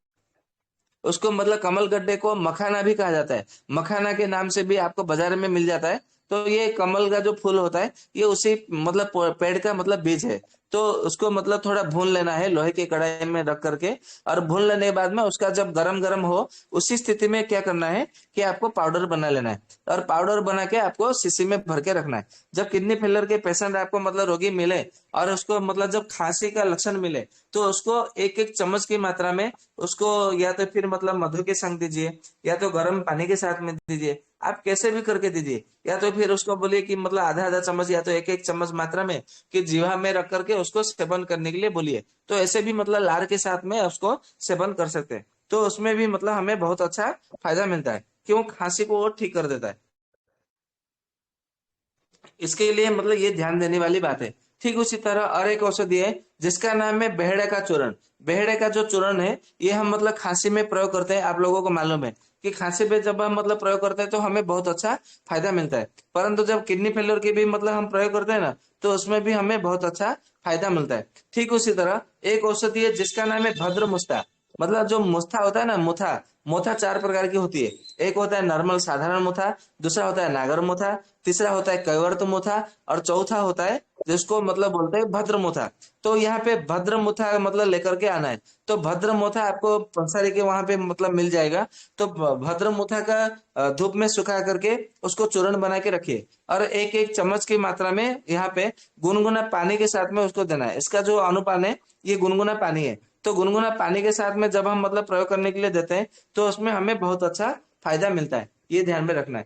उसको। मतलब कमल गड्ढे को मखाना भी कहा जाता है, मखाना के नाम से भी आपको बाजार में मिल जाता है। तो ये कमल का जो फूल होता है ये उसी मतलब पेड़ का मतलब बीज है। तो उसको मतलब थोड़ा भून लेना है लोहे की कढ़ाई में रख करके, और भून लेने के बाद में उसका जब गरम गरम हो उसी स्थिति में क्या करना है कि आपको पाउडर बना लेना है, और पाउडर बना के आपको शीशी में भर के रखना है। जब किडनी फेलियर के पेशेंट आपको मतलब रोगी मिले और उसको मतलब जब खांसी का लक्षण मिले तो उसको एक एक चम्मच की मात्रा में उसको या तो फिर मतलब मधु के संग दीजिए, या तो गर्म पानी के साथ में दीजिए, आप कैसे भी करके दीजिए, या तो फिर उसको बोलिए कि मतलब आधा आधा चम्मच या तो एक एक चम्मच मात्रा में कि जीवा में रख करके उसको सेवन करने के लिए बोलिए। तो ऐसे भी मतलब लार के साथ में उसको सेवन कर सकते हैं, तो उसमें भी मतलब हमें बहुत अच्छा फायदा मिलता है, क्यों खांसी को वो ठीक कर देता है। इसके लिए मतलब ये ध्यान देने वाली बात है। ठीक उसी तरह और एक औषधि है जिसका नाम है बेहड़े का चूर्ण। बेहड़े का जो चूर्ण है ये हम मतलब खांसी में प्रयोग करते हैं। आप लोगों को मालूम है कि खांसी पे जब हम मतलब प्रयोग करते हैं तो हमें बहुत अच्छा फायदा मिलता है, परंतु जब किडनी फेलियर की भी मतलब हम प्रयोग करते हैं ना तो उसमें भी हमें बहुत अच्छा फायदा मिलता है। ठीक उसी तरह एक औषधि है जिसका नाम है भद्र मुस्ता। मतलब जो मुस्ता होता है ना, मुथा मोथा चार प्रकार की होती है। एक होता है नॉर्मल साधारण मोथा, दूसरा होता है नागर मोथा, तीसरा होता है कैवर्त मोथा, और चौथा होता है जिसको मतलब बोलते हैं भद्र मोथा। तो यहाँ पे भद्र मोथा मतलब लेकर के आना है। तो भद्र मोथा आपको पंसारी के वहां पे मतलब मिल जाएगा। तो भद्र मोथा का धूप में सुखा करके उसको चूर्ण बना के रखिए, और एक एक चम्मच की मात्रा में यहाँ पे गुनगुना पानी के साथ में उसको देना है। इसका जो अनुपान है ये गुनगुना पानी है। तो गुनगुना पानी के साथ में जब हम मतलब प्रयोग करने के लिए देते हैं तो उसमें हमें बहुत अच्छा फायदा मिलता है, ये ध्यान में रखना है।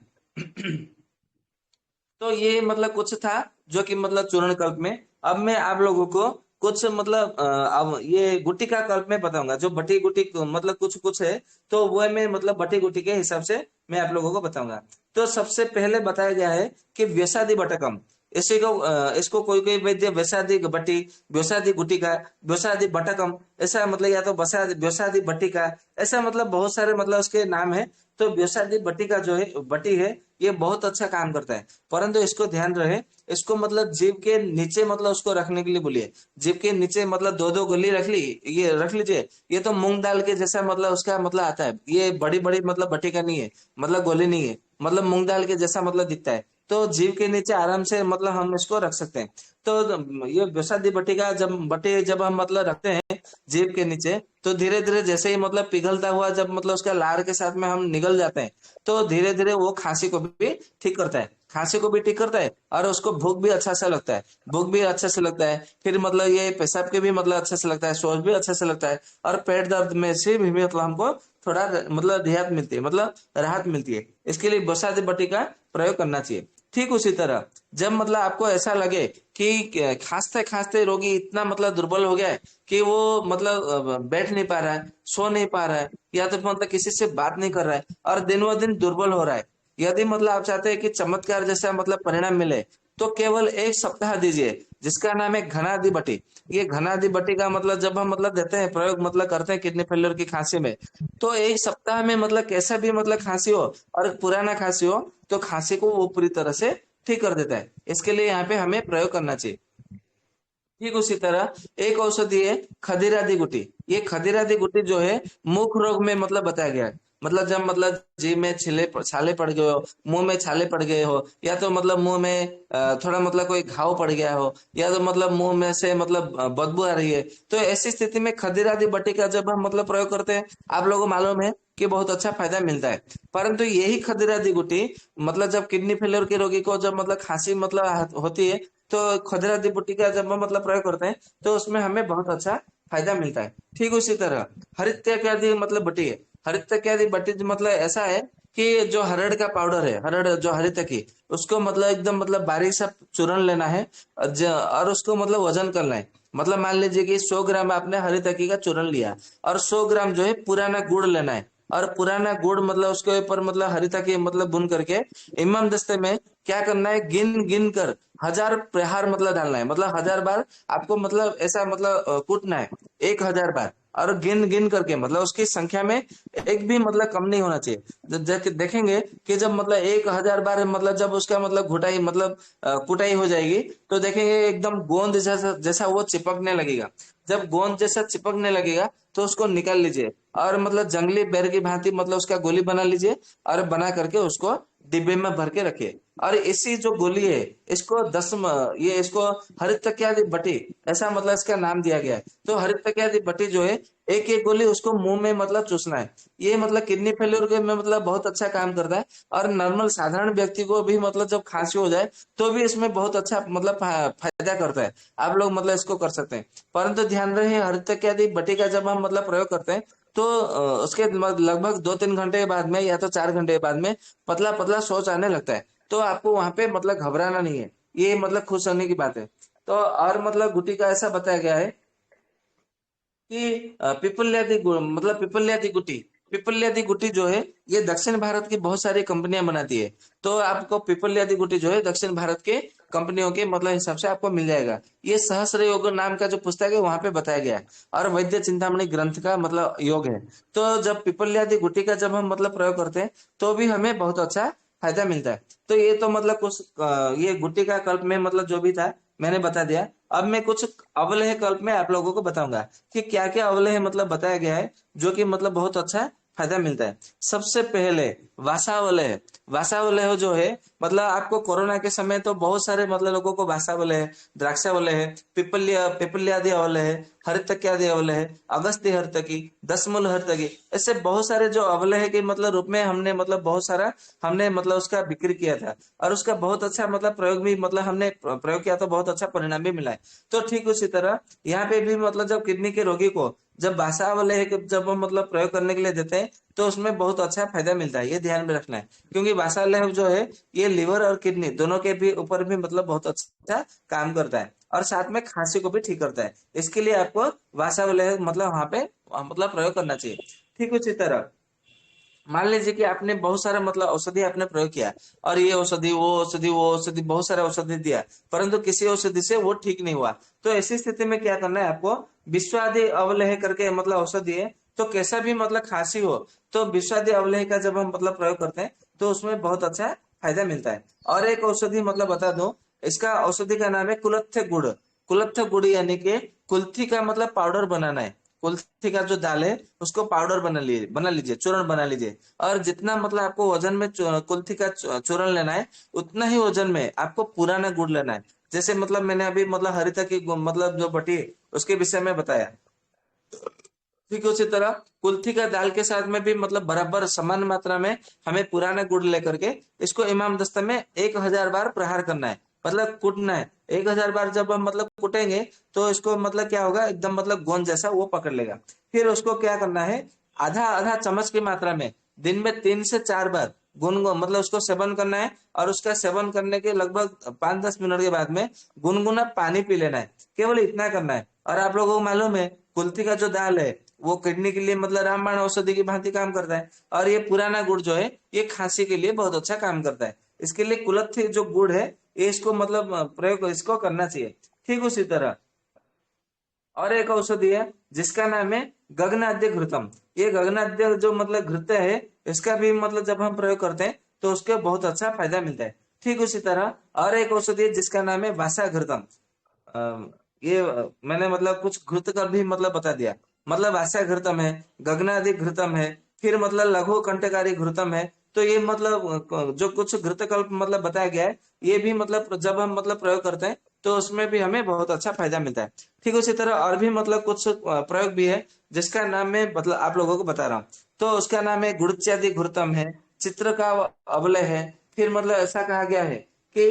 तो ये मतलब कुछ था जो कि मतलब चूर्ण कल्प में। अब मैं आप लोगों को कुछ मतलब अब ये गुटिका कल्प में बताऊंगा, जो बटी गुटी मतलब कुछ कुछ है, तो वह मैं मतलब बटी गुटी के हिसाब से मैं आप लोगों को बताऊंगा। तो सबसे पहले बताया गया है कि व्यसादि बटकम, इसी को इसको कोई कोई वैद्य व्यसादि बटी, व्यसादि गुटिका, व्यसादि बटकम, ऐसा मतलब या तो व्यसादि बटिका, ऐसा मतलब बहुत सारे मतलब उसके नाम है। तो व्यसादि बटिका जो है बटी है ये बहुत अच्छा काम करता है, परंतु इसको ध्यान रहे इसको मतलब जीभ के नीचे मतलब उसको रखने के लिए बोलिए। जीभ के नीचे मतलब दो दो गोली रख ली, ये रख लीजिए। ये तो मूंग दाल के जैसा मतलब उसका मतलब आता है, ये बड़ी बड़ी मतलब बटिका नहीं है, मतलब गोली नहीं है, मतलब मूंग दाल के जैसा मतलब दिखता है। तो जीभ के नीचे आराम से मतलब हम इसको रख सकते हैं। तो ये व्यसादी बटिका जब बटे जब हम मतलब रखते हैं जीभ के नीचे, तो धीरे धीरे जैसे ही मतलब पिघलता हुआ जब मतलब उसका लार के साथ में हम निगल जाते हैं, तो धीरे धीरे वो खांसी को भी ठीक करता है, खांसी को भी ठीक करता है, और उसको भूख भी अच्छा से लगता है, भूख भी अच्छे से लगता है, फिर मतलब ये पेशाब के भी मतलब अच्छे से लगता है, शौच भी अच्छे से लगता है, और पेट दर्द में से भी मतलब हमको थोड़ा मतलब रियायत मिलती है, मतलब राहत मिलती है। इसके लिए बसादी बटी का प्रयोग करना चाहिए। ठीक उसी तरह जब मतलब आपको ऐसा लगे कि खांसते खांसते रोगी इतना मतलब दुर्बल हो गया है कि वो मतलब बैठ नहीं पा रहा है, सो नहीं पा रहा है, या तो मतलब किसी से बात नहीं कर रहा है, और दिन ब दिन दुर्बल हो रहा है, यदि मतलब आप चाहते हैं कि चमत्कार जैसा मतलब परिणाम मिले, तो केवल एक सप्ताह दीजिए जिसका नाम है घनादि बटी। ये घनादि बटी का मतलब जब हम मतलब देते हैं प्रयोग मतलब करते हैं किडनी फेलियर की खांसी में, तो एक सप्ताह में मतलब कैसा भी मतलब खांसी हो और पुराना खांसी हो तो खांसी को वो पूरी तरह से ठीक कर देता है। इसके लिए यहाँ पे हमें प्रयोग करना चाहिए। ठीक उसी तरह एक औषधि है खदीरादी गुटी। ये खदीरादी गुटी जो है मुख रोग में मतलब बताया गया है। मतलब जब मतलब जीभ में छाले पड़ गए हो, मुंह में छाले पड़ गए हो, या तो मतलब मुंह में थोड़ा मतलब कोई घाव पड़ गया हो, या तो मतलब मुंह में से मतलब बदबू आ रही है, तो ऐसी स्थिति में खदीरादी बटी का जब हम मतलब प्रयोग करते हैं, आप लोगों को मालूम है कि बहुत अच्छा फायदा मिलता है। परंतु यही खदीरादी गुटी मतलब जब किडनी फेलियर के रोगी को जब मतलब खांसी मतलब होती है, तो खदीरादी बटी का जब हम मतलब प्रयोग करते हैं तो उसमें हमें बहुत अच्छा फायदा मिलता है। ठीक उसी तरह हरित्यादि मतलब बटी है। हरित्यादि बटी मतलब ऐसा है कि जो हरड़ का पाउडर है, हरड़ जो हरित की, उसको मतलब एकदम मतलब बारीक सा चूर्ण लेना है, और उसको मतलब वजन करना है। मतलब मान लीजिए कि 100 ग्राम आपने हरितकी का चूर्ण लिया, और 100 ग्राम जो है पुराना गुड़ लेना है, और पुराना गुड़ मतलब उसके ऊपर मतलब हरिता की मतलब बुन करके इमाम दस्ते में क्या करना है, गिन गिन कर 1000 प्रहार मतलब डालना है, मतलब 1000 बार आपको मतलब ऐसा मतलब कूटना है, 1000 बार, और गिन गिन करके मतलब उसकी संख्या में एक भी मतलब कम नहीं होना चाहिए। देखेंगे कि जब मतलब 1000 बार मतलब जब उसका मतलब घुटाई मतलब कुटाई हो जाएगी, तो देखेंगे एकदम गोंद जैसा जैसा वो चिपकने लगेगा। जब गोंद जैसा चिपकने लगेगा तो उसको निकाल लीजिए, और मतलब जंगली बेर की भांति मतलब उसका गोली बना लीजिए, और बना करके उसको डिब्बे में भर के रखिए। और इसी जो गोली है इसको ये इसको हरितक्यादि बटी, ऐसा मतलब इसका नाम दिया गया है। तो हरितक्यादि बटी जो है, एक एक गोली उसको मुंह में मतलब चूसना है। ये मतलब किडनी फेलियर के में मतलब बहुत अच्छा काम करता है। और नॉर्मल साधारण व्यक्ति को भी मतलब जब खांसी हो जाए तो भी इसमें बहुत अच्छा मतलब फायदा करता है। आप लोग मतलब इसको कर सकते हैं। परंतु ध्यान रहे, हरितक्यादि बटी का जब हम मतलब प्रयोग करते हैं तो उसके लगभग 2-3 घंटे के बाद में या तो 4 घंटे के बाद में पतला पतला शौच आने लगता है। तो आपको वहां पे मतलब घबराना नहीं है, ये मतलब खुश होने की बात है। तो और मतलब गुटी का ऐसा बताया गया है कि मतलब पिपल्यादी गुटी जो है ये दक्षिण भारत की बहुत सारी कंपनियां बनाती है। तो आपको पिपल्यादी गुटी जो है दक्षिण भारत के कंपनियों के मतलब हिसाब से आपको मिल जाएगा। ये सहस्त्र योग नाम का जो पुस्तक है वहां पे बताया गया है। और वैद्य चिंतामणि ग्रंथ का मतलब योग है। तो जब पिपल्यादी गुटी का जब हम मतलब प्रयोग करते हैं तो भी हमें बहुत अच्छा फायदा मिलता है। तो ये तो मतलब कुछ ये गुटी का कल्प में मतलब जो भी था मैंने बता दिया। अब मैं कुछ अवलेह कल्प में आप लोगों को बताऊंगा कि क्या क्या अवलेह मतलब बताया गया है जो कि मतलब बहुत अच्छा फायदा मिलता है। सबसे पहले वासावलेह। वासावलेह जो है मतलब आपको कोरोना के समय तो बहुत सारे मतलब लोगों को वासावलेह, द्राक्षावलेह, पिपल्यादि अवलेह, हरितक्यादि अवलेह, अगस्त्य हरितकी, दशमूल हरितकी, ऐसे बहुत सारे जो अवलेह के मतलब रूप में हमने मतलब बहुत सारा हमने मतलब उसका बिक्री किया था। और उसका बहुत अच्छा मतलब प्रयोग भी मतलब हमने प्रयोग किया तो बहुत अच्छा परिणाम भी मिला है। तो ठीक उसी तरह यहाँ पे भी मतलब जब किडनी के रोगी को जब बासा वाले जब हम मतलब प्रयोग करने के लिए देते हैं तो उसमें बहुत अच्छा फायदा मिलता है, ये ध्यान में रखना है। क्योंकि बासा लेह जो है ये लिवर और किडनी दोनों के भी ऊपर भी मतलब बहुत अच्छा काम करता है। और साथ में खांसी को भी ठीक करता है। इसके लिए आपको वासा वाले मतलब वहां पे मतलब प्रयोग करना चाहिए। ठीक उसी तरह मान लीजिए कि आपने बहुत सारा मतलब औषधि आपने प्रयोग किया और ये औषधि वो औषधि बहुत सारा औषधि दिया, परंतु किसी औषधि से वो ठीक नहीं हुआ। तो ऐसी स्थिति में क्या करना है आपको, विश्वादि अवलेह करके मतलब औषधि है। तो कैसा भी मतलब खांसी हो तो विश्वादि अवलेह का जब हम मतलब प्रयोग करते हैं तो उसमें बहुत अच्छा फायदा मिलता है। और एक औषधि मतलब बता दूं, इसका औषधि का नाम है कुलत्थ गुड़। कुलत्थ गुड़ यानी कि कुल्थी का मतलब पाउडर बनाना है। कुल्थी का जो दाल है उसको पाउडर बना लीजिए, चूर्ण बना लीजिए। और जितना मतलब आपको वजन में कुल्थी का चूर्ण लेना है उतना ही वजन में आपको पुराना गुड़ लेना है। जैसे मतलब मैंने अभी मतलब हरिता की मतलब जो बटी है, उसके विषय में बताया। ठीक उसी तरह कुल्थी का दाल के साथ में भी मतलब बराबर समान मात्रा में हमें पुराना गुड़ लेकर के इसको इमाम दस्ता में 1000 बार प्रहार करना है, मतलब कूटना है। 1000 बार जब हम मतलब कूटेंगे तो इसको मतलब क्या होगा, एकदम मतलब गोंद जैसा वो पकड़ लेगा। फिर उसको क्या करना है, आधा आधा चम्मच की मात्रा में दिन में 3 से 4 बार गुनगुन मतलब उसको सेवन करना है। और उसका सेवन करने के लगभग 5-10 मिनट के बाद में गुनगुना पानी पी लेना है। केवल इतना करना है। और आप लोगों को मालूम है कुल्थी का जो दाल है वो किडनी के लिए मतलब रामबाण औषधि की भांति काम करता है। और ये पुराना गुड़ जो है ये खांसी के लिए बहुत अच्छा काम करता है। इसके लिए कुलत्थ जो गुड़ है ये इसको मतलब प्रयोग इसको करना चाहिए। ठीक उसी तरह और एक औषधि है जिसका नाम है गगनाद्य घृतम। ये गगनाद्य जो मतलब घृत है इसका भी मतलब जब हम प्रयोग करते हैं तो उसके बहुत अच्छा फायदा मिलता है। ठीक उसी तरह और एक औषधि है जिसका नाम है वासा घृतम। ये मैंने मतलब कुछ घृत कर भी मतलब बता दिया। मतलब आशा घृतम है, गगनादि घृतम है, फिर मतलब लघु कंटकारी घृतम है। तो ये मतलब जो कुछ घृत कल्प मतलब बताया गया है ये भी मतलब जब हम मतलब प्रयोग करते हैं तो उसमें भी हमें बहुत अच्छा फायदा मिलता है। ठीक उसी तरह और भी मतलब कुछ प्रयोग भी है जिसका नाम मैं मतलब आप लोगों को बता रहा हूँ। तो उसका नाम है गुड़च्यादि घृतम है, चित्र का अवलय है। फिर मतलब ऐसा कहा गया है कि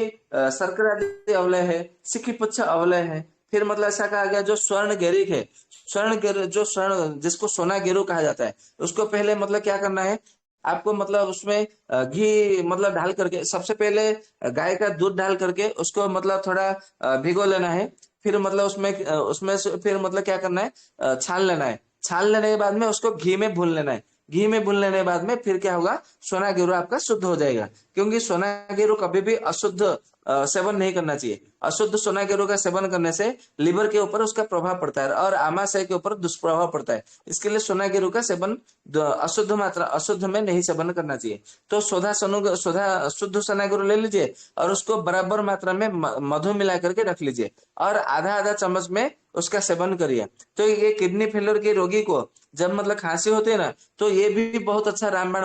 शर्करादि अवलय है, सिक्की पुच्छ अवलय है। फिर मतलब ऐसा कहा गया जो स्वर्ण गेरिक है, स्वर्ण गेरु जो स्वर्ण जिसको सोना गेरू कहा जाता है, उसको पहले मतलब क्या करना है आपको मतलब उसमें घी मतलब डाल करके सबसे पहले गाय का दूध डाल करके उसको मतलब थोड़ा भिगो लेना है। फिर मतलब उसमें से फिर मतलब क्या करना है, छान लेना है। छान लेने के बाद में उसको घी में भून लेना है। घी में भून लेने के बाद में फिर क्या होगा, सोना गेरू आपका शुद्ध हो जाएगा। क्योंकि सोना गेरू कभी भी अशुद्ध सेवन नहीं करना चाहिए। अशुद्ध सोना गेरू का सेवन करने से लिवर के ऊपर उसका प्रभाव पड़ता है और आमाशय के ऊपर दुष्प्रभाव पड़ता है। इसके लिए सोना गेरू का सेवन अशुद्ध में नहीं सेवन करना चाहिए। तो सोधा शुद्ध सोना गेरू ले लीजिए और उसको बराबर मात्रा में मधु मिला करके रख लीजिए और आधा आधा चम्मच में उसका सेवन करिए। तो ये किडनी फेलियर के रोगी को जब मतलब खांसी होती है ना, तो ये भी बहुत अच्छा रामबाण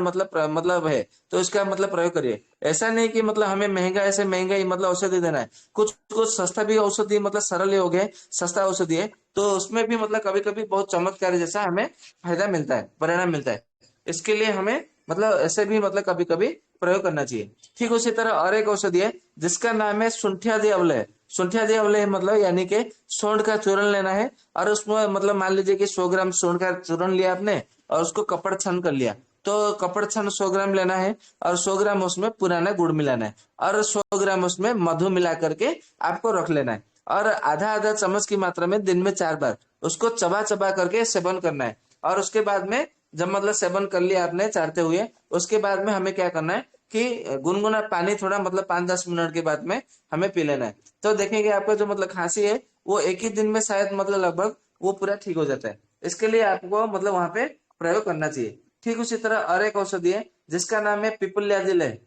मतलब है, तो इसका मतलब प्रयोग करिए। ऐसा नहीं कि मतलब हमें महंगा ऐसे महंगा ही मतलब औषधि देना है, कुछ कुछ सस्ता भी औषधि मतलब सरल ही हो गए, सस्ता औषधि है, तो उसमें भी मतलब कभी कभी बहुत चमत्कार जैसा हमें फायदा मिलता है, परिणाम मिलता है। इसके लिए हमें मतलब ऐसे भी मतलब कभी कभी प्रयोग करना चाहिए। ठीक उसी तरह और एक औषधि है जिसका नाम है सुंठियादि अवलय। सुंठियादि अवलय मतलब यानी कि सोंड का चूर्ण लेना है, और उसमें मतलब मान लीजिए कि 100 ग्राम सोंड का चूर्ण लिया आपने और उसको कपड़ छन कर लिया, तो कपड़ छन 100 ग्राम लेना है और 100 ग्राम उसमें पुराना गुड़ मिलाना है और 100 ग्राम उसमें मधु मिला करके आपको रख लेना है, और आधा आधा चम्मच की मात्रा में दिन में 4 बार उसको चबा चबा करके सेवन करना है। और उसके बाद में जब मतलब सेवन कर लिया आपने चाटते हुए, उसके बाद में हमें क्या करना है कि गुनगुना पानी थोड़ा मतलब 5-10 मिनट के बाद में हमें पी लेना है। तो देखेंगे आपका जो मतलब खांसी है वो एक ही दिन में शायद मतलब लगभग वो पूरा ठीक हो जाता है। इसके लिए आपको मतलब वहां पे प्रयोग करना चाहिए। ठीक उसी तरह और एक औषधि है जिसका नाम है पिपल्यादिलय।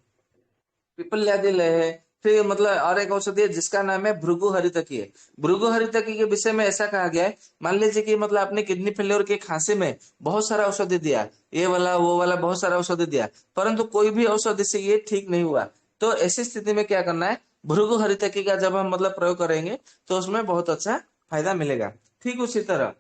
पिपल्यादिलय है। फिर मतलब और एक औषधि है जिसका नाम है भृगु हरितकी है। भृगु हरितकी के विषय में ऐसा कहा गया है, मान लीजिए कि मतलब आपने किडनी फेलियर के खांसी में बहुत सारा औषधि दिया, ये वाला वो वाला बहुत सारा औषधि दिया, परंतु कोई भी औषधि से ये ठीक नहीं हुआ, तो ऐसी स्थिति में क्या करना है, भृगु हरितकी का जब हम मतलब प्रयोग करेंगे तो उसमें बहुत अच्छा फायदा मिलेगा। ठीक उसी तरह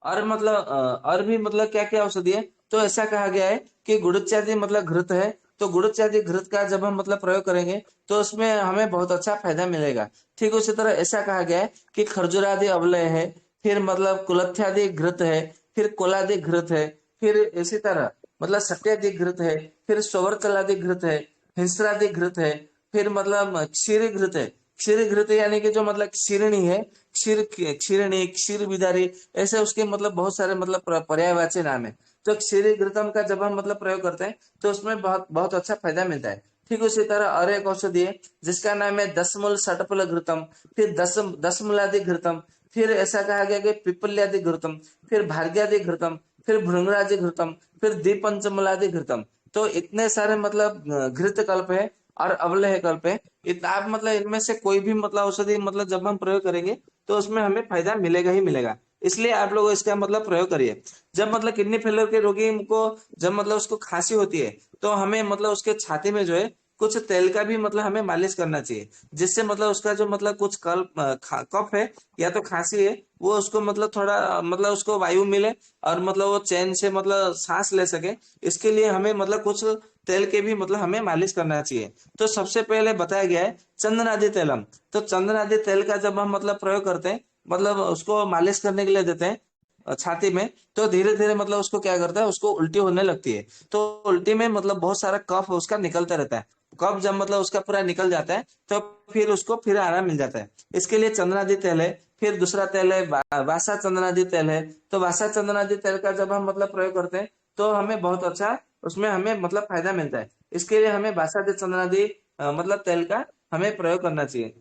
और मतलब और भी मतलब क्या क्या औषधि है, तो ऐसा कहा गया है कि गुड़ुच्यादि मतलब घृत है, तो गुड़ुच्यादि घृत का जब हम मतलब प्रयोग करेंगे तो उसमें हमें बहुत अच्छा फायदा मिलेगा। ठीक उसी तरह ऐसा कहा गया है कि खरजूरादि अवलय है, फिर मतलब कुलथ्यादि घृत है, फिर कोलादि घृत है, फिर इसी तरह मतलब सत्यादि घृत है, फिर सोवरचलादि घृत है, हिंसरादि घृत है, फिर मतलब क्षीर घृत है। क्षीर घृत यानी कि जो मतलब क्षीरणी है, क्षीरणी क्षीर विदारी, ऐसे उसके मतलब बहुत सारे मतलब पर्यायवाची नाम है। तो क्षीर घृतम का जब हम मतलब प्रयोग करते हैं तो उसमें बहुत बहुत अच्छा फायदा मिलता है। ठीक उसी तरह और एक औषधि है जिसका नाम है 10 मूल षटफल घृतम, फिर 10 मूलादि घृतम, फिर ऐसा कहा गया कि पिपल्यादि घृतम, फिर भार्ग्यादि घृतम, फिर भृंगरादि घृतम, फिर द्विपंचमूलादि घृतम। तो इतने सारे मतलब घृत कल्प है और अवलय कल्प है। आप मतलब इनमें से कोई भी मतलब औषधि मतलब जब हम प्रयोग करेंगे तो उसमें हमें फायदा मिलेगा ही मिलेगा। इसलिए आप लोग इसका मतलब प्रयोग करिए। जब मतलब किडनी फेलियर के रोगी को जब मतलब उसको खांसी होती है तो हमें मतलब उसके छाती में जो है कुछ तेल का भी मतलब हमें मालिश करना चाहिए, जिससे मतलब उसका जो मतलब कुछ कफ है या तो खांसी है वो उसको मतलब थोड़ा मतलब उसको वायु मिले और मतलब वो चैन से मतलब सांस ले सके। इसके लिए हमें मतलब कुछ तेल के भी मतलब हमें मालिश करना चाहिए। तो सबसे पहले बताया गया है चंदनादि तेलम। तो चंदनादि तेल का जब हम मतलब प्रयोग करते हैं मतलब उसको मालिश करने के लिए देते हैं छाती में, तो धीरे धीरे मतलब उसको क्या करता है, उसको उल्टी होने लगती है। तो उल्टी में मतलब बहुत सारा कफ उसका निकलता रहता है। कफ जब मतलब उसका पूरा निकल जाता है तो फिर उसको फिर आराम मिल जाता है। इसके लिए चंदनादि तेल है। फिर दूसरा तेल है वासा चंदनादि तेल है। तो वासा चंदनादि तेल का जब हम मतलब प्रयोग करते हैं तो हमें बहुत अच्छा उसमें हमें मतलब फायदा मिलता है। इसके लिए हमें वासा चंदनादि मतलब तेल का हमें प्रयोग करना चाहिए।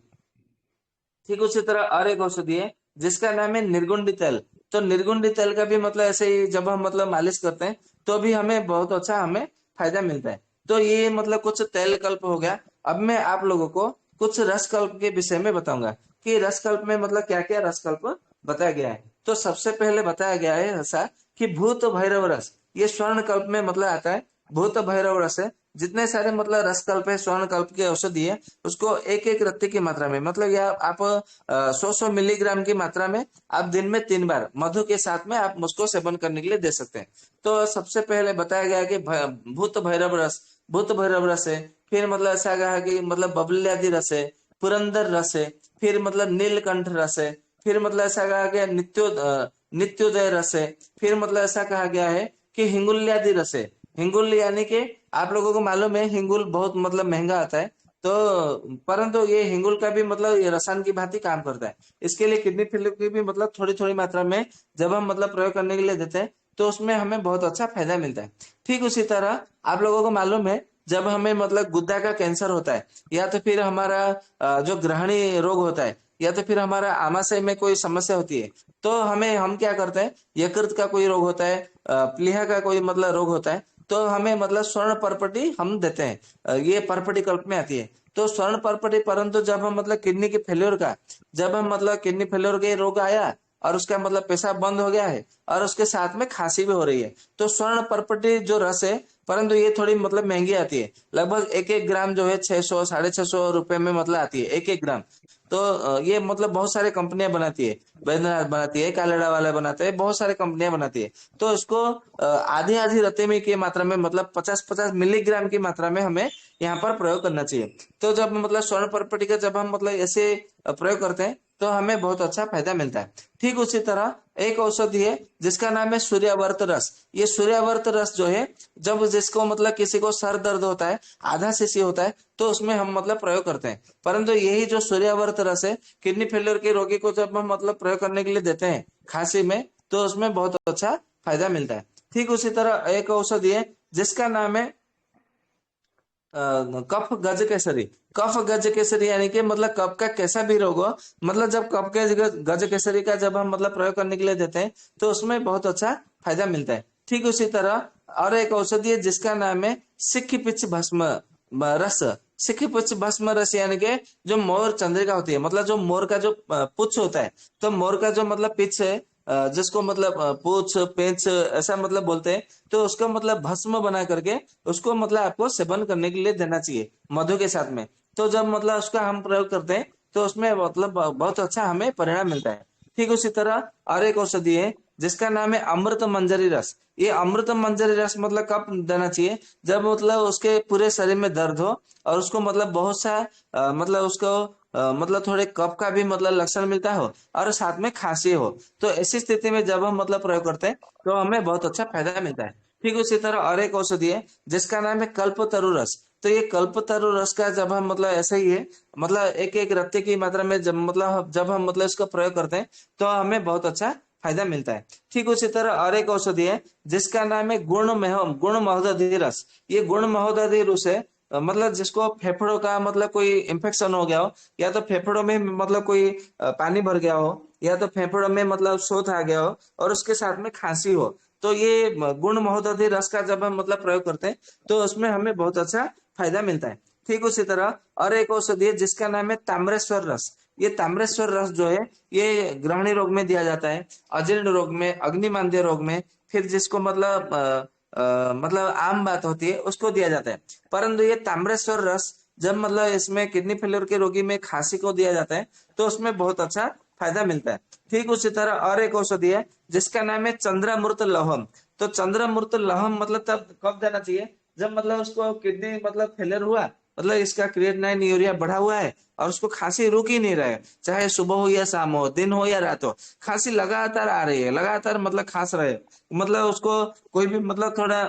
ठीक उसी तरह और एक औषधि है जिसका नाम है निर्गुंडी तेल। तो निर्गुंडी तेल का भी मतलब ऐसे ही जब हम मतलब मालिश करते हैं तो भी हमें बहुत अच्छा हमें फायदा मिलता है। तो ये मतलब कुछ तेल कल्प हो गया। अब मैं आप लोगों को कुछ रस कल्प के विषय में बताऊंगा कि रस कल्प में मतलब क्या क्या रस कल्प बताया गया है। तो सबसे पहले बताया गया है ऐसा कि भूत भैरव रस, ये स्वर्ण कल्प में मतलब आता है। भूत भैरव रस है, जितने सारे मतलब रस कल्प है स्वर्ण कल्प की औषधि है उसको एक एक रत्ती की मात्रा में मतलब या आप 100 मिलीग्राम की मात्रा में आप दिन में 3 बार मधु के साथ में आप उसको सेवन करने के लिए दे सकते हैं। तो सबसे पहले बताया गया कि भूत भैरव रस, भूत भैरव रस है। फिर मतलब ऐसा कहा कि मतलब बबल्यादि रस है, पुरंदर रस है, फिर मतलब नीलकंठ रस है, फिर मतलब ऐसा कहा गया नित्योदय रस है, फिर मतलब ऐसा कहा गया है कि हिंगुल्यादि रस है। हिंगुल यानी कि आप लोगों को मालूम है हिंगुल बहुत मतलब महंगा आता है, तो परंतु ये हिंगुल का भी मतलब ये रसायन की भांति काम करता है। इसके लिए किडनी फेलियर की भी मतलब थोड़ी थोड़ी मात्रा में जब हम मतलब प्रयोग करने के लिए देते हैं तो उसमें हमें बहुत अच्छा फायदा मिलता है। ठीक उसी तरह आप लोगों को मालूम है जब हमें मतलब गुद्दा का कैंसर होता है या तो फिर हमारा जो ग्रहणी रोग होता है या तो फिर हमारा आमाशय में कोई समस्या होती है, तो हम क्या करते हैं, यकृत का कोई रोग होता है, प्लीहा का कोई मतलब रोग होता है, तो हमें मतलब स्वर्ण परपटी हम देते हैं। ये परपटी कल्प में आती है। तो स्वर्ण पर्पटी, परंतु जब हम मतलब किडनी के फेल्योर का, जब हम मतलब किडनी फेल्योर के रोग आया और उसका मतलब पेशाब बंद हो गया है और उसके साथ में खांसी भी हो रही है, तो स्वर्ण पर्पटी जो रस है, परंतु ये थोड़ी मतलब महंगी आती है, लगभग 1-1 ग्राम जो है 600 650 रुपए में मतलब आती है 1-1 ग्राम। तो ये मतलब बहुत सारे कंपनियां बनाती है, बैद्यनाथ बनाती है, कालेड़ा वाला बनाते हैं, बहुत सारे कंपनियां बनाती है। तो इसको आधी आधी रत्ते में की मात्रा में मतलब 50-50 मिलीग्राम की मात्रा में हमें यहाँ पर प्रयोग करना चाहिए। तो जब मतलब स्वर्ण पर्पटी का जब हम मतलब ऐसे प्रयोग करते हैं तो हमें बहुत अच्छा फायदा मिलता है। ठीक उसी तरह एक औषधि है जिसका नाम है सूर्यावर्त रस। ये सूर्यावर्त रस जो है, जब जिसको मतलब किसी को सर दर्द होता है, आधा शीशी होता है, तो उसमें हम मतलब प्रयोग करते हैं। परंतु यही जो सूर्यावर्त रस है, किडनी फेलियर के रोगी को जब हम मतलब प्रयोग करने के लिए देते हैं खांसी में, तो उसमें बहुत अच्छा फायदा मिलता है। ठीक उसी तरह एक औषधि है जिसका नाम है कफ गज केसरी। कफ गज केसरी यानी कि मतलब कफ का कैसा भी रोग हो, मतलब जब कफ के गज केसरी का जब हम मतलब प्रयोग करने के लिए देते हैं तो उसमें बहुत अच्छा फायदा मिलता है। ठीक उसी तरह और एक औषधि है जिसका नाम है सिक्की पिच भस्म रस। सिक्की पिच भस्म रस यानी कि जो मोर चंद्रिका होती है, मतलब जो मोर का जो पुच्छ होता है, तो मोर का जो मतलब पिच है, जिसको मतलब पूछ पेंच ऐसा मतलब बोलते हैं, तो उसका मतलब भस्म बना करके उसको मतलब आपको सेवन करने के लिए देना चाहिए मधु के साथ में। तो जब मतलब उसका हम प्रयोग करते हैं तो उसमें मतलब बहुत अच्छा हमें परिणाम मिलता है। ठीक उसी तरह और एक औषधि है जिसका नाम है अमृत मंजरी रस। ये अमृत मंजरी रस मतलब कब देना चाहिए, जब मतलब उसके पूरे शरीर में दर्द हो और उसको मतलब बहुत सा मतलब उसको मतलब थोड़े कफ का भी मतलब लक्षण मिलता हो और साथ में खांसी हो, तो ऐसी स्थिति में जब हम मतलब प्रयोग करते हैं तो हमें बहुत अच्छा फायदा मिलता है। ठीक उसी तरह और एक औषधि है जिसका नाम है कल्पतरु रस। तो ये कल्पतरु रस का जब हम मतलब ऐसा ही है, मतलब एक एक रत्ते की मात्रा में जब हम मतलब इसका प्रयोग करते हैं तो हमें बहुत अच्छा फायदा मिलता है। ठीक उसी तरह और एक औषधि है जिसका नाम है गुण महोदधि रस। ये गुण महोदधि रस है, मतलब जिसको फेफड़ों का मतलब कोई इन्फेक्शन हो गया हो, या तो फेफड़ों में मतलब कोई पानी भर गया हो, या तो फेफड़ों में मतलब शोथ आ गया हो और उसके साथ में खांसी हो, तो ये गुण महोदधि रस का जब हम मतलब प्रयोग करते हैं तो उसमें हमें बहुत अच्छा फायदा मिलता है। ठीक उसी तरह और एक औषधि है जिसका नाम है ताम्रेश्वर रस। ये ताम्रेश्वर रस जो है, ये ग्रहणी रोग में दिया जाता है, अजीर्ण रोग में, अग्निमांद्य रोग में, फिर जिसको मतलब मतलब आम बात होती है उसको दिया जाता है। परंतु ये ताम्रेश्वर रस जब मतलब इसमें किडनी फेलियर के रोगी में खांसी को दिया जाता है तो उसमें बहुत अच्छा फायदा मिलता है। ठीक उसी तरह और एक औषधि है जिसका नाम है चंद्रामृत लवम। तो चंद्रामृत लवम मतलब तब कब देना चाहिए, जब मतलब उसको किडनी मतलब फेलियर हुआ, मतलब इसका क्रिएटिनिन यूरिया बढ़ा हुआ है और उसको खांसी रुक ही नहीं रहा है, चाहे सुबह हो या शाम हो, दिन हो या रात हो, खांसी लगातार आ रही है, लगातार मतलब खांस रहे, मतलब उसको कोई भी मतलब थोड़ा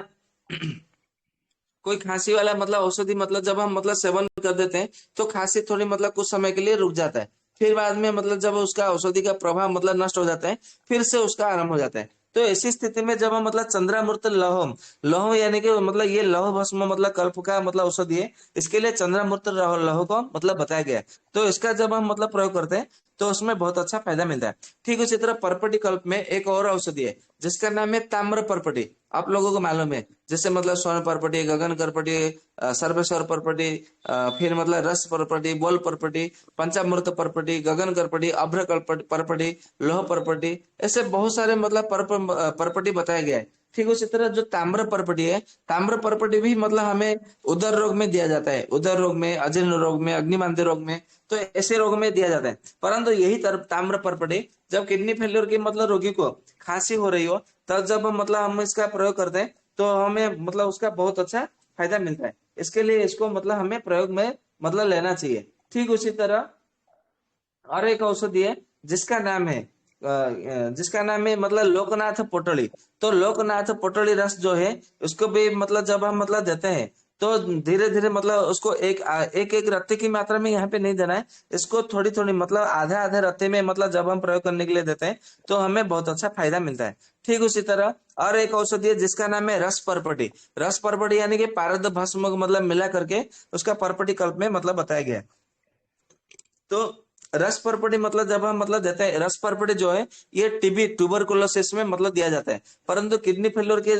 कोई खांसी वाला मतलब औषधि मतलब जब हम मतलब सेवन कर देते हैं तो खांसी थोड़ी मतलब कुछ समय के लिए रुक जाता है, फिर बाद में मतलब जब उसका औषधि का प्रभाव मतलब नष्ट हो जाता है फिर से उसका आरंभ हो जाता है। तो ऐसी स्थिति में जब हम मतलब चंद्रामृत लौह लौह यानी कि मतलब ये लौह भस्म मतलब कल्प का मतलब औषधि है, इसके लिए चंद्रामृत लौह को मतलब बताया गया है। तो इसका जब हम मतलब प्रयोग करते हैं तो उसमें बहुत अच्छा फायदा मिलता है। ठीक उसी तरह पर्पटी कल्प में एक और औषधि है जिसका नाम है ताम्र पर्पटी। आप लोगों को मालूम है, जैसे मतलब स्वर्ण पर्पटी, गगन पर्पटी, सर्वेश्वर पर्पटी, फिर मतलब रस पर्पटी, बोल पर्पटी, पंचामृत पर्पटी, गगन पर्पटी, अभ्र पर्पटी, लोह पर्पटी, ऐसे बहुत सारे मतलब पर्पटी बताया गया है। ठीक उसी तरह जो ताम्र पर्पटी है, ताम्र पर्पटी भी मतलब हमें उदर रोग में दिया जाता है, उदर रोग में, अजीर्ण रोग में, अग्निमांद्य रोग में, तो ऐसे रोग में दिया जाता है। परंतु यही ताम्र पर्पटी जब किडनी फेलियर के मतलब रोगी को खांसी हो रही हो, तब जब मतलब हम इसका प्रयोग करते हैं तो हमें मतलब उसका बहुत अच्छा फायदा मिलता है। इसके लिए इसको मतलब हमें प्रयोग में मतलब लेना चाहिए। ठीक उसी तरह और एक औषधि है जिसका नाम है मतलब लोकनाथ पोटली। तो लोकनाथ पोटली रस जो है उसको भी मतलब जब हम मतलब देते हैं तो धीरे धीरे मतलब उसको एक एक रत्ते की मात्रा में यहाँ पे नहीं देना है, इसको थोड़ी थोड़ी मतलब आधे आधे रत्ते में मतलब जब हम प्रयोग करने के लिए देते हैं तो हमें बहुत अच्छा फायदा मिलता है। ठीक उसी तरह और एक औषधि है जिसका नाम है रस पर्पटी। रस पर्पटी यानी कि पारद भस्म मतलब मिला करके उसका पर्पटी कल्प में मतलब बताया गया है। तो रस परपटी मतलब जब हम मतलब देते हैं, रस परपटी जो है ये टीबी ट्यूबरकुलोसिस में मतलब दिया जाता है, परंतु किडनी फेल्योर के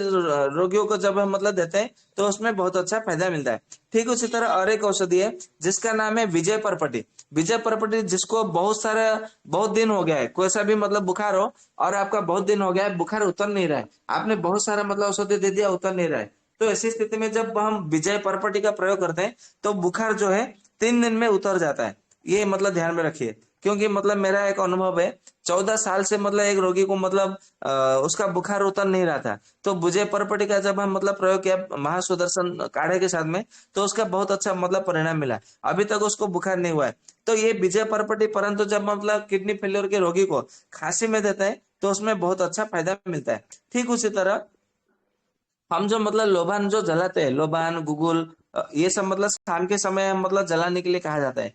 रोगियों को जब हम मतलब देते हैं तो उसमें बहुत अच्छा फायदा मिलता है। ठीक उसी तरह और एक औषधि है जिसका नाम है विजय परपटी। विजय परपटी जिसको बहुत दिन हो गया है, कोई सा भी मतलब बुखार हो और आपका बहुत दिन हो गया है, बुखार उतर नहीं रहा है, आपने बहुत सारा मतलब औषधि दे दिया, उतर नहीं रहा है, तो ऐसी स्थिति में जब हम विजय परपटी का प्रयोग करते हैं तो बुखार जो है 3 दिन में उतर जाता है। ये मतलब ध्यान में रखिए, क्योंकि मतलब मेरा एक अनुभव है, 14 साल से मतलब एक रोगी को मतलब उसका बुखार उतर नहीं रहा था, तो विजय परपटी का जब हम मतलब प्रयोग किया महासुदर्शन काढ़े के साथ में, तो उसका बहुत अच्छा मतलब परिणाम मिला, अभी तक उसको बुखार नहीं हुआ है। तो ये विजय परपटी परंतु जब मतलब किडनी फेल्योर के रोगी को खांसी में देते हैं तो उसमें बहुत अच्छा फायदा मिलता है। ठीक उसी तरह हम जो मतलब लोबान जो जलाते हैं, लोबान गुगुल, ये सब मतलब शाम के समय हम मतलब जलाने के लिए कहा जाता है।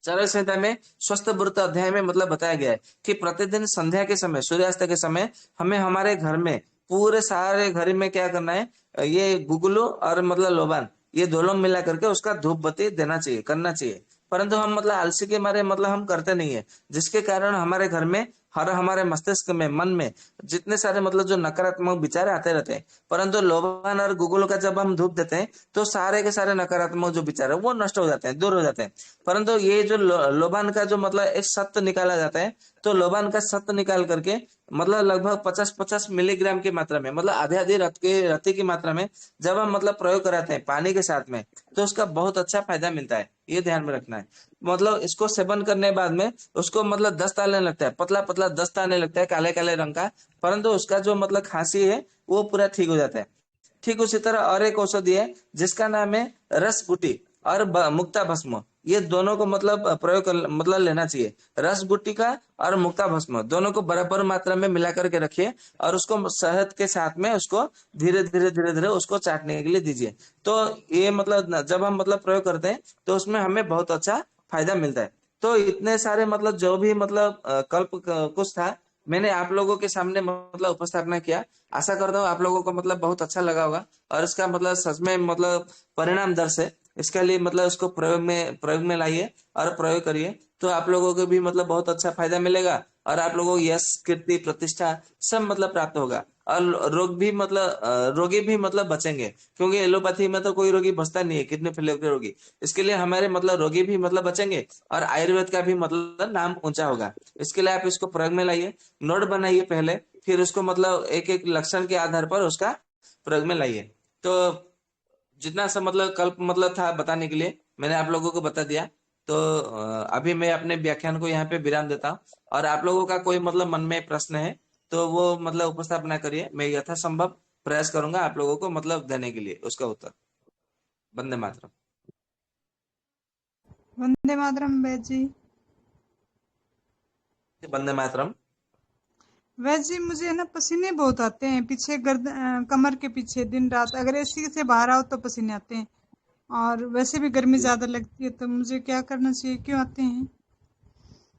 चरक संहिता में स्वस्थ व्रत अध्याय में मतलब बताया गया है कि प्रतिदिन संध्या के समय, सूर्यास्त के समय हमें हमारे घर में पूरे सारे घर में क्या करना है, ये गुगुलो और मतलब लोबान ये दोनों मिला करके उसका धूप बत्ती देना चाहिए, करना चाहिए। परंतु हम मतलब आलसी के मारे मतलब हम करते नहीं है, जिसके कारण हमारे घर में हर हमारे मस्तिष्क में मन में जितने सारे मतलब जो नकारात्मक विचार आते रहते हैं, परंतु लोबान और गुगुल का जब हम धूप देते हैं तो सारे के सारे नकारात्मक जो विचार है वो नष्ट हो जाते हैं, दूर हो जाते हैं। परंतु ये जो लोबान का जो मतलब एक सत्व निकाला जाता है, तो लोबान का सत्व निकाल करके मतलब लगभग 50-50 मिलीग्राम की मात्रा में, मतलब आधे आधे रत्ती की मात्रा में जब हम मतलब प्रयोग कराते हैं पानी के साथ में, तो उसका बहुत अच्छा फायदा मिलता है, ये ध्यान में रखना है। मतलब इसको सेवन करने के बाद में उसको मतलब दस्त आने लगता है, पतला पतला दस्त आने लगता है काले काले रंग का, परंतु उसका जो मतलब खांसी है वो पूरा ठीक हो जाता है। ठीक उसी तरह और एक औषधि है जिसका नाम है रस गुटी और मुक्ता भस्म, ये दोनों को मतलब मतलब लेना चाहिए। रस गुटी का और मुक्ता भस्म दोनों को बराबर मात्रा में मिला करके रखिए और उसको शहद के साथ में उसको धीरे धीरे उसको चाटने के लिए दीजिए। तो ये मतलब जब हम मतलब प्रयोग करते हैं तो उसमें हमें बहुत अच्छा फायदा मिलता है। तो इतने सारे मतलब जो भी मतलब कुछ था, मैंने आप लोगों के सामने मतलब उपस्थापना किया। आशा करता हूँ आप लोगों को मतलब बहुत अच्छा लगा होगा और इसका मतलब सच में मतलब परिणाम दर्श है। इसके लिए मतलब इसको प्रयोग में लाइए और प्रयोग करिए, तो आप लोगों को भी मतलब बहुत अच्छा फायदा मिलेगा और आप लोगों को यश कीर्ति प्रतिष्ठा सब मतलब प्राप्त होगा और रोगी भी मतलब बचेंगे, क्योंकि एलोपैथी में तो कोई रोगी बचता नहीं है, किडनी फेलियर के रोगी। इसके लिए हमारे मतलब रोगी भी मतलब बचेंगे और आयुर्वेद का भी मतलब नाम ऊंचा होगा। इसके लिए आप इसको प्रयोग में लाइए, नोट बनाइए पहले, फिर उसको मतलब एक एक लक्षण के आधार पर उसका प्रयोग में लाइए। तो जितना सा मतलब कल्प मतलब था बताने के लिए मैंने आप लोगों को बता दिया। तो अभी मैं अपने व्याख्यान को यहाँ पे विराम देता हूँ और आप लोगों का कोई मतलब मन में प्रश्न है तो वो मतलब उपस्थापना करिए, मैं यथासंभव प्रयास करूंगा आप लोगों को मतलब देने के लिए उसका उत्तर। वंदे मातरम। वंदे मातरम वैद जी। वंदे मातरम। वैद जी, मुझे ना पसीने बहुत आते हैं पीछे कमर के पीछे, दिन रात अगर एसी से बाहर आओ तो पसीने आते हैं, और वैसे भी गर्मी जी ज्यादा लगती है, तो मुझे क्या करना चाहिए, क्यों आते हैं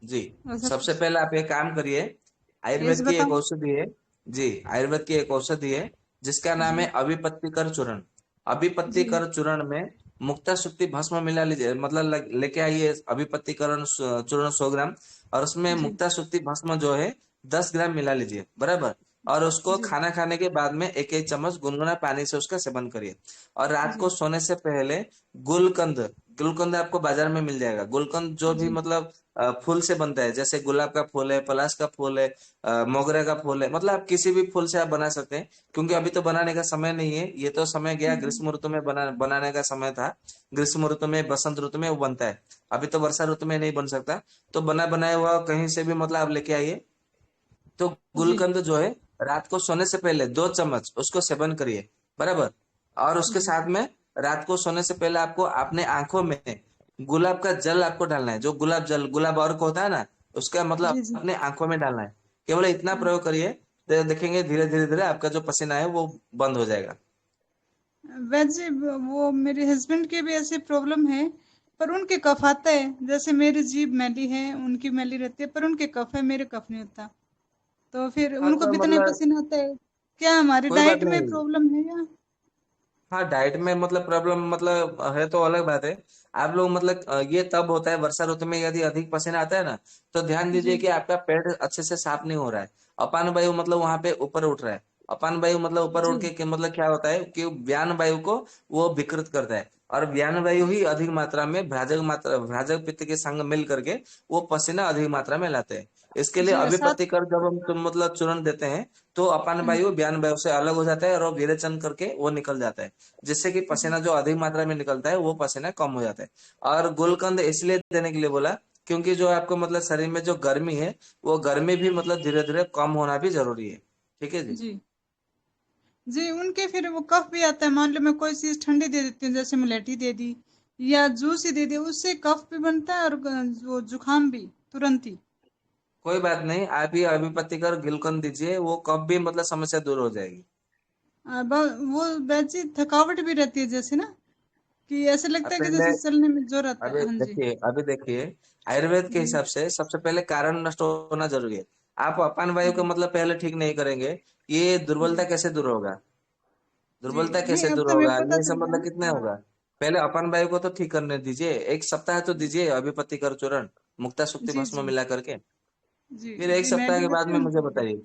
जी। ऐसा सबसे कुछ पहले आप एक काम करिए, एज आयुर्वेद की एक बताओ। औषधि है। जी, आयुर्वेद की एक औषधि है जिसका नाम है जी अभिपत्तिकर चूर्ण। जी अभिपत्तिकर चूर्ण में मुक्ता सुक्ति भस्म मिला लीजिए, मतलब लेके आइए अभिपत्तिकरण चूर्ण 100 ग्राम, और उसमें जी मुक्ता सुक्ति भस्म जो है 10 ग्राम मिला लीजिए बराबर। और उसको जी खाना खाने के बाद में एक एक चम्मच गुनगुना पानी से उसका सेवन करिए। और रात को जी सोने से पहले गुलकंद, गुलकंद आपको बाजार में मिल जाएगा, गुलकंद जो भी जी मतलब फूल से बनता है, जैसे गुलाब का फूल है, पलाश का फूल है, मोगरे का फूल है, मतलब आप किसी भी फूल से आप बना सकते हैं, क्योंकि अभी तो बनाने का समय नहीं है, ये तो समय गया, जी ग्रीष्म ऋतु में बनाने का समय था। ग्रीष्म ऋतु में बसंत ऋतु में वो बनता है, अभी तो वर्षा ऋतु में नहीं बन सकता। तो बनाया हुआ कहीं से भी मतलब आप लेके आइए। तो जी गुलकंद जो है रात को सोने से पहले 2 चम्मच उसको सेवन करिए बराबर। और उसके जी साथ में रात को सोने से पहले आपको अपने आंखों में गुलाब का जल आपको डालना है, जो गुलाब जल गुलाब अर्क होता है ना, उसका मतलब जी जी अपने आंखों में डालना है। केवल इतना प्रयोग करिए, तो देखेंगे धीरे धीरे धीरे आपका जो पसीना है वो बंद हो जाएगा। वैसे वो मेरे हस्बैंड के भी ऐसे प्रॉब्लम है, पर उनके कफ आता है, जैसे मेरी जीभ मैली है, उनकी मैली रहती है, पर उनके कफ है, मेरे कफ नहीं होता, तो फिर हाँ उनको तो भी इतना ही मतलब पसीना आता है। क्या हमारी कोई बात डाइट में नहीं, प्रॉब्लम है या? हाँ, डाइट में मतलब प्रॉब्लम मतलब है तो अलग बात है। आप लोग मतलब ये तब होता है वर्षा ऋतु में, यदि अधिक पसीना आता है ना, तो ध्यान दीजिए जी कि आपका पेट अच्छे से साफ नहीं हो रहा है। अपान वायु मतलब वहां पे ऊपर उठ रहा है। अपान वायु मतलब ऊपर जी उठ के मतलब क्या होता है कि व्यान वायु को वो विकृत करता है। और व्यान वायु ही अधिक मात्रा भ्राजक पित्त के संग मिल करके वो पसीना अधिक मात्रा में लाते हैं। इसके लिए जी साथ अभिपत्ति कर जब हम तुम मतलब चूर्ण देते हैं, तो अपान हम्म, वायु व्यान वायु से अलग हो जाता है और वो विरेचन करके वो निकल जाता है, जिससे कि जी पसीना जो अधिक मात्रा में निकलता है वो पसीना कम हो जाता है। और गुलकंद इसलिए देने के लिए बोला क्योंकि जो आपको मतलब शरीर में जो गर्मी है, वो गर्मी भी मतलब धीरे धीरे कम होना भी जरूरी है। ठीक है जी। जी जी उनके फिर वो कफ भी आता है। मान लो मैं कोई चीज ठंडी दे देती हूँ, जैसे मुलेठी दे दी या जूस ही दे दिया, उससे कफ भी बनता है और वो जुकाम भी तुरंत ही। कोई बात नहीं, आप ही अभिपत्ति कर गुलकंद दीजिए, वो कब भी मतलब समस्या दूर हो जाएगी। वो वैसे थकावट भी रहती है जैसे ना, कि ऐसे अब लगता है कि पहले, जैसे चलने में जोर आता है। हाँ जी। अभी देखिए, आयुर्वेद के जी हिसाब से सबसे पहले कारण नष्ट होना जरूरी है। आप अपान वायु को जी मतलब पहले ठीक नहीं करेंगे, ये दुर्बलता जी कैसे दूर होगा? जी दुर्बलता नहीं, कैसे अब दूर तो मेरे होगा? को पता ये सब चल गया मतलब ना। कितने हाँ होगा? पहले अपन वायु को तो ठीक करने दीजिए, एक सप्ताह तो दीजिए अभिपत्ति कर चूर्ण, मुक्ता सुक्ति जी भस्म जी मिला करके। जी फिर एक जी मैं सप्ताह भी के बाद लेती में हूँ, मुझे उनको भी बताइए देती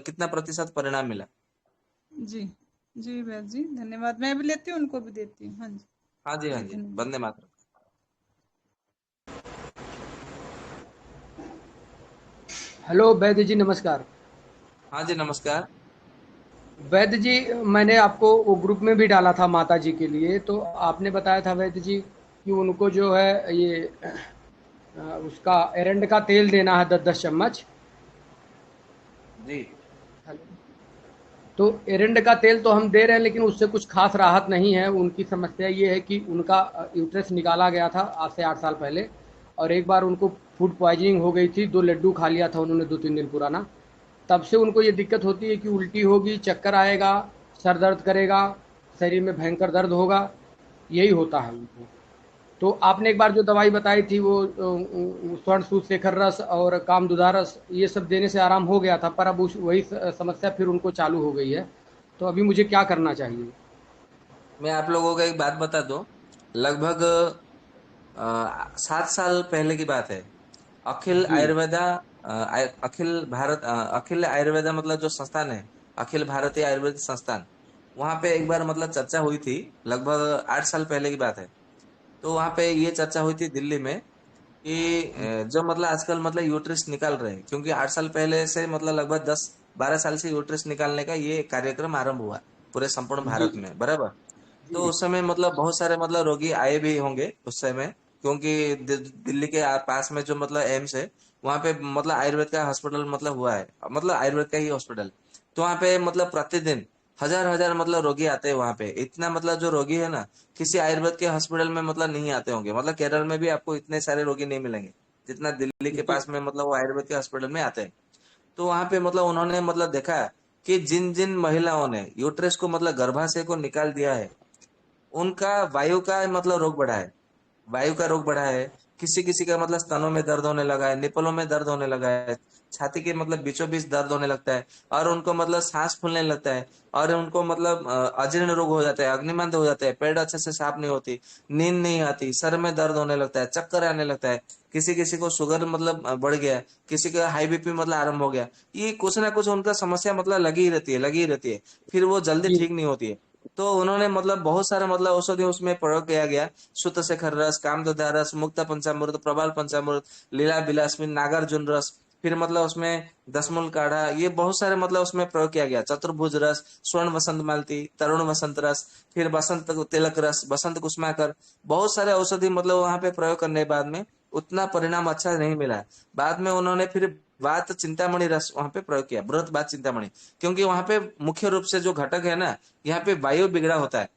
कितना प्रतिशत परिणाम मिला। हूँ। जी जी वैद जी धन्यवाद, मैं भी लेती हूँ, उनको भी देती हूँ। हाँ जी। हाँ जी, हाँ जी जी, धन्यवाद। वंदे मातरम। हेलो वैद्य जी, नमस्कार। हाँ जी, नमस्कार। वैद्य जी, मैंने आपको वो ग्रुप में भी डाला था माता जी के लिए, तो आपने बताया था वैद्य जी कि उनको जो है ये उसका एरंड का तेल देना है 10-10 चम्मच। जी। तो एरंड का तेल तो हम दे रहे हैं, लेकिन उससे कुछ खास राहत नहीं है। उनकी समस्या ये है कि उनका यूट्रस निकाला गया था आज से 8 साल पहले, और एक बार उनको फूड पॉइजनिंग हो गई थी। 2 लड्डू खा लिया था उन्होंने 2-3 दिन पुराना। तब से उनको ये दिक्कत होती है कि उल्टी होगी, चक्कर आएगा, सर दर्द करेगा, शरीर में भयंकर दर्द होगा, यही होता है उनको। तो आपने एक बार जो दवाई बताई थी वो स्वर्ण सूत शेखर रस और कामदुधा रस, ये सब देने से आराम हो गया था, पर अब उस वही समस्या फिर उनको चालू हो गई है। तो अभी मुझे क्या करना चाहिए? मैं आप लोगों को एक बात बता दूं, लगभग 7 साल पहले की बात है। अखिल जी। आयुर्वेदा अखिल आयुर्वेदा मतलब जो संस्थान है, अखिल भारतीय आयुर्वेद संस्थान, वहां पे एक बार मतलब चर्चा हुई थी। लगभग 8 साल पहले की बात है। तो वहां पे ये चर्चा हुई थी दिल्ली में कि जो मतलब आजकल मतलब यूट्रिस निकाल रहे हैं, क्योंकि 8 साल पहले से मतलब लगभग 10-12 साल से यूट्रिस निकालने का ये कार्यक्रम आरंभ हुआ पूरे संपूर्ण जी भारत जी में, बराबर। तो जी उस समय मतलब बहुत सारे मतलब रोगी आए भी होंगे उस समय, क्योंकि दिल्ली के पास में जो मतलब एम्स है, वहां पे मतलब आयुर्वेद का हॉस्पिटल मतलब हुआ है, मतलब आयुर्वेद का ही हॉस्पिटल। तो वहां पे मतलब प्रतिदिन हजार हजार मतलब रोगी आते हैं वहां पे। इतना मतलब जो रोगी है ना, किसी आयुर्वेद के हॉस्पिटल में मतलब नहीं आते होंगे। मतलब केरल में भी आपको इतने सारे रोगी नहीं मिलेंगे जितना दिल्ली के जी पास में मतलब वो आयुर्वेद के हॉस्पिटल में आते हैं। तो वहां पे मतलब उन्होंने मतलब देखा कि जिन जिन महिलाओं ने यूट्रस को मतलब गर्भाशय को निकाल दिया है, उनका वायु का मतलब रोग बढ़ा है। वायु का रोग बढ़ा है। किसी किसी का मतलब स्तनों में दर्द होने लगा है, निपलों में दर्द होने लगा है, छाती के मतलब बीचों बीच दर्द होने लगता है, और उनको मतलब सांस फूलने लगता है, और उनको मतलब अजीर्ण रोग हो जाता है, अग्निमंद हो जाता है, पेट अच्छे से साफ नहीं होती, नींद नहीं आती, सर में दर्द होने लगता है, चक्कर आने लगता है। किसी किसी को शुगर मतलब बढ़ गया, किसी का हाई बीपी मतलब आरंभ हो गया। ये कुछ ना कुछ उनका समस्या मतलब लगी ही रहती है, लगी ही रहती है। फिर वो जल्दी जी ठीक नहीं होती है। तो उन्होंने मतलब बहुत सारे मतलब औषधि उसमें प्रयोग किया गया। शुद्ध शेखर रस, कामदुधा रस, मुक्त पंचामृत, प्रबाल पंचामृत, लीला बिलासमी, नागार्जुन रस, फिर मतलब उसमें दसमूल काढ़ा, ये बहुत सारे मतलब उसमें प्रयोग किया गया। चतुर्भुज रस, स्वर्ण वसंत मालती, तरुण वसंत रस, फिर बसंत तिलक रस, बसंत कुसुमाकर, बहुत सारे औषधि मतलब वहां पे प्रयोग करने के बाद में उतना परिणाम अच्छा नहीं मिला। बाद में उन्होंने फिर वात चिंतामणि रस वहां पे प्रयोग किया, बृहत वात चिंतामणि। क्योंकि वहां पे मुख्य रूप से जो घटक है ना, यहाँ पे वायु बिगड़ा होता है,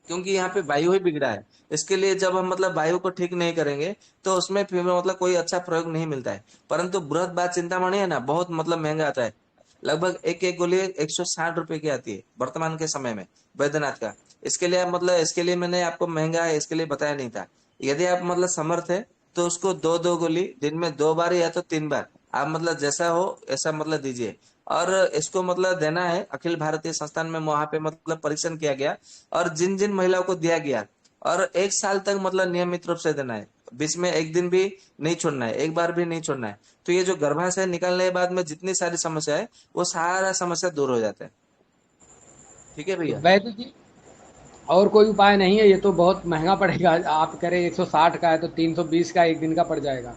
क्योंकि यहाँ पे वायु ही बिगड़ा है। इसके लिए जब हम मतलब वायु को ठीक नहीं करेंगे, तो उसमें फिर मतलब कोई अच्छा प्रयोग नहीं मिलता है। परंतु बृहत बात चिंतामणि है ना, बहुत मतलब महंगा आता है। लगभग एक एक गोली 160 रुपए की आती है वर्तमान के समय में, वैद्यनाथ का। इसके लिए आप मतलब इसके लिए मैंने आपको महंगा है इसके लिए बताया नहीं था। यदि आप मतलब समर्थ है, तो उसको दो दो गोली दिन में 2 बार या तो 3 बार, आप मतलब जैसा हो ऐसा मतलब दीजिए। और इसको मतलब देना है अखिल भारतीय संस्थान में, वहां पे मतलब परीक्षण किया गया और जिन जिन महिलाओं को दिया गया, और 1 साल तक मतलब नियमित रूप से देना है, बीच में एक दिन भी नहीं छोड़ना है, एक बार भी नहीं छोड़ना है। तो ये जो गर्भाशय निकालने के बाद में जितनी सारी समस्या है वो सारा समस्या दूर हो जाता है। ठीक है तो भैया। वैद्य जी और कोई उपाय नहीं है? ये तो बहुत महंगा पड़ेगा। आप कह रहे 160 का है तो 320 का एक दिन का पड़ जाएगा।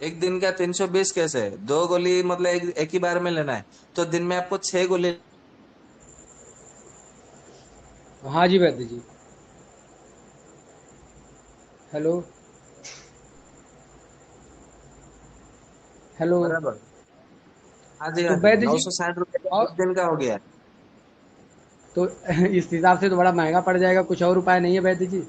एक दिन का 320 कैसे है? 2 गोली मतलब एक ही बार में लेना है, तो दिन में आपको 6 गोली। हाँ जी वैद्य जी। हेलो। हेलो। बराबर। हाँ जी, तो हाँ जी, वैद्य नौ जी सौ साठ रुपये का और एक दिन का हो गया। तो इस हिसाब से तो बड़ा महंगा पड़ जाएगा। कुछ और उपाय नहीं है वैद्य जी?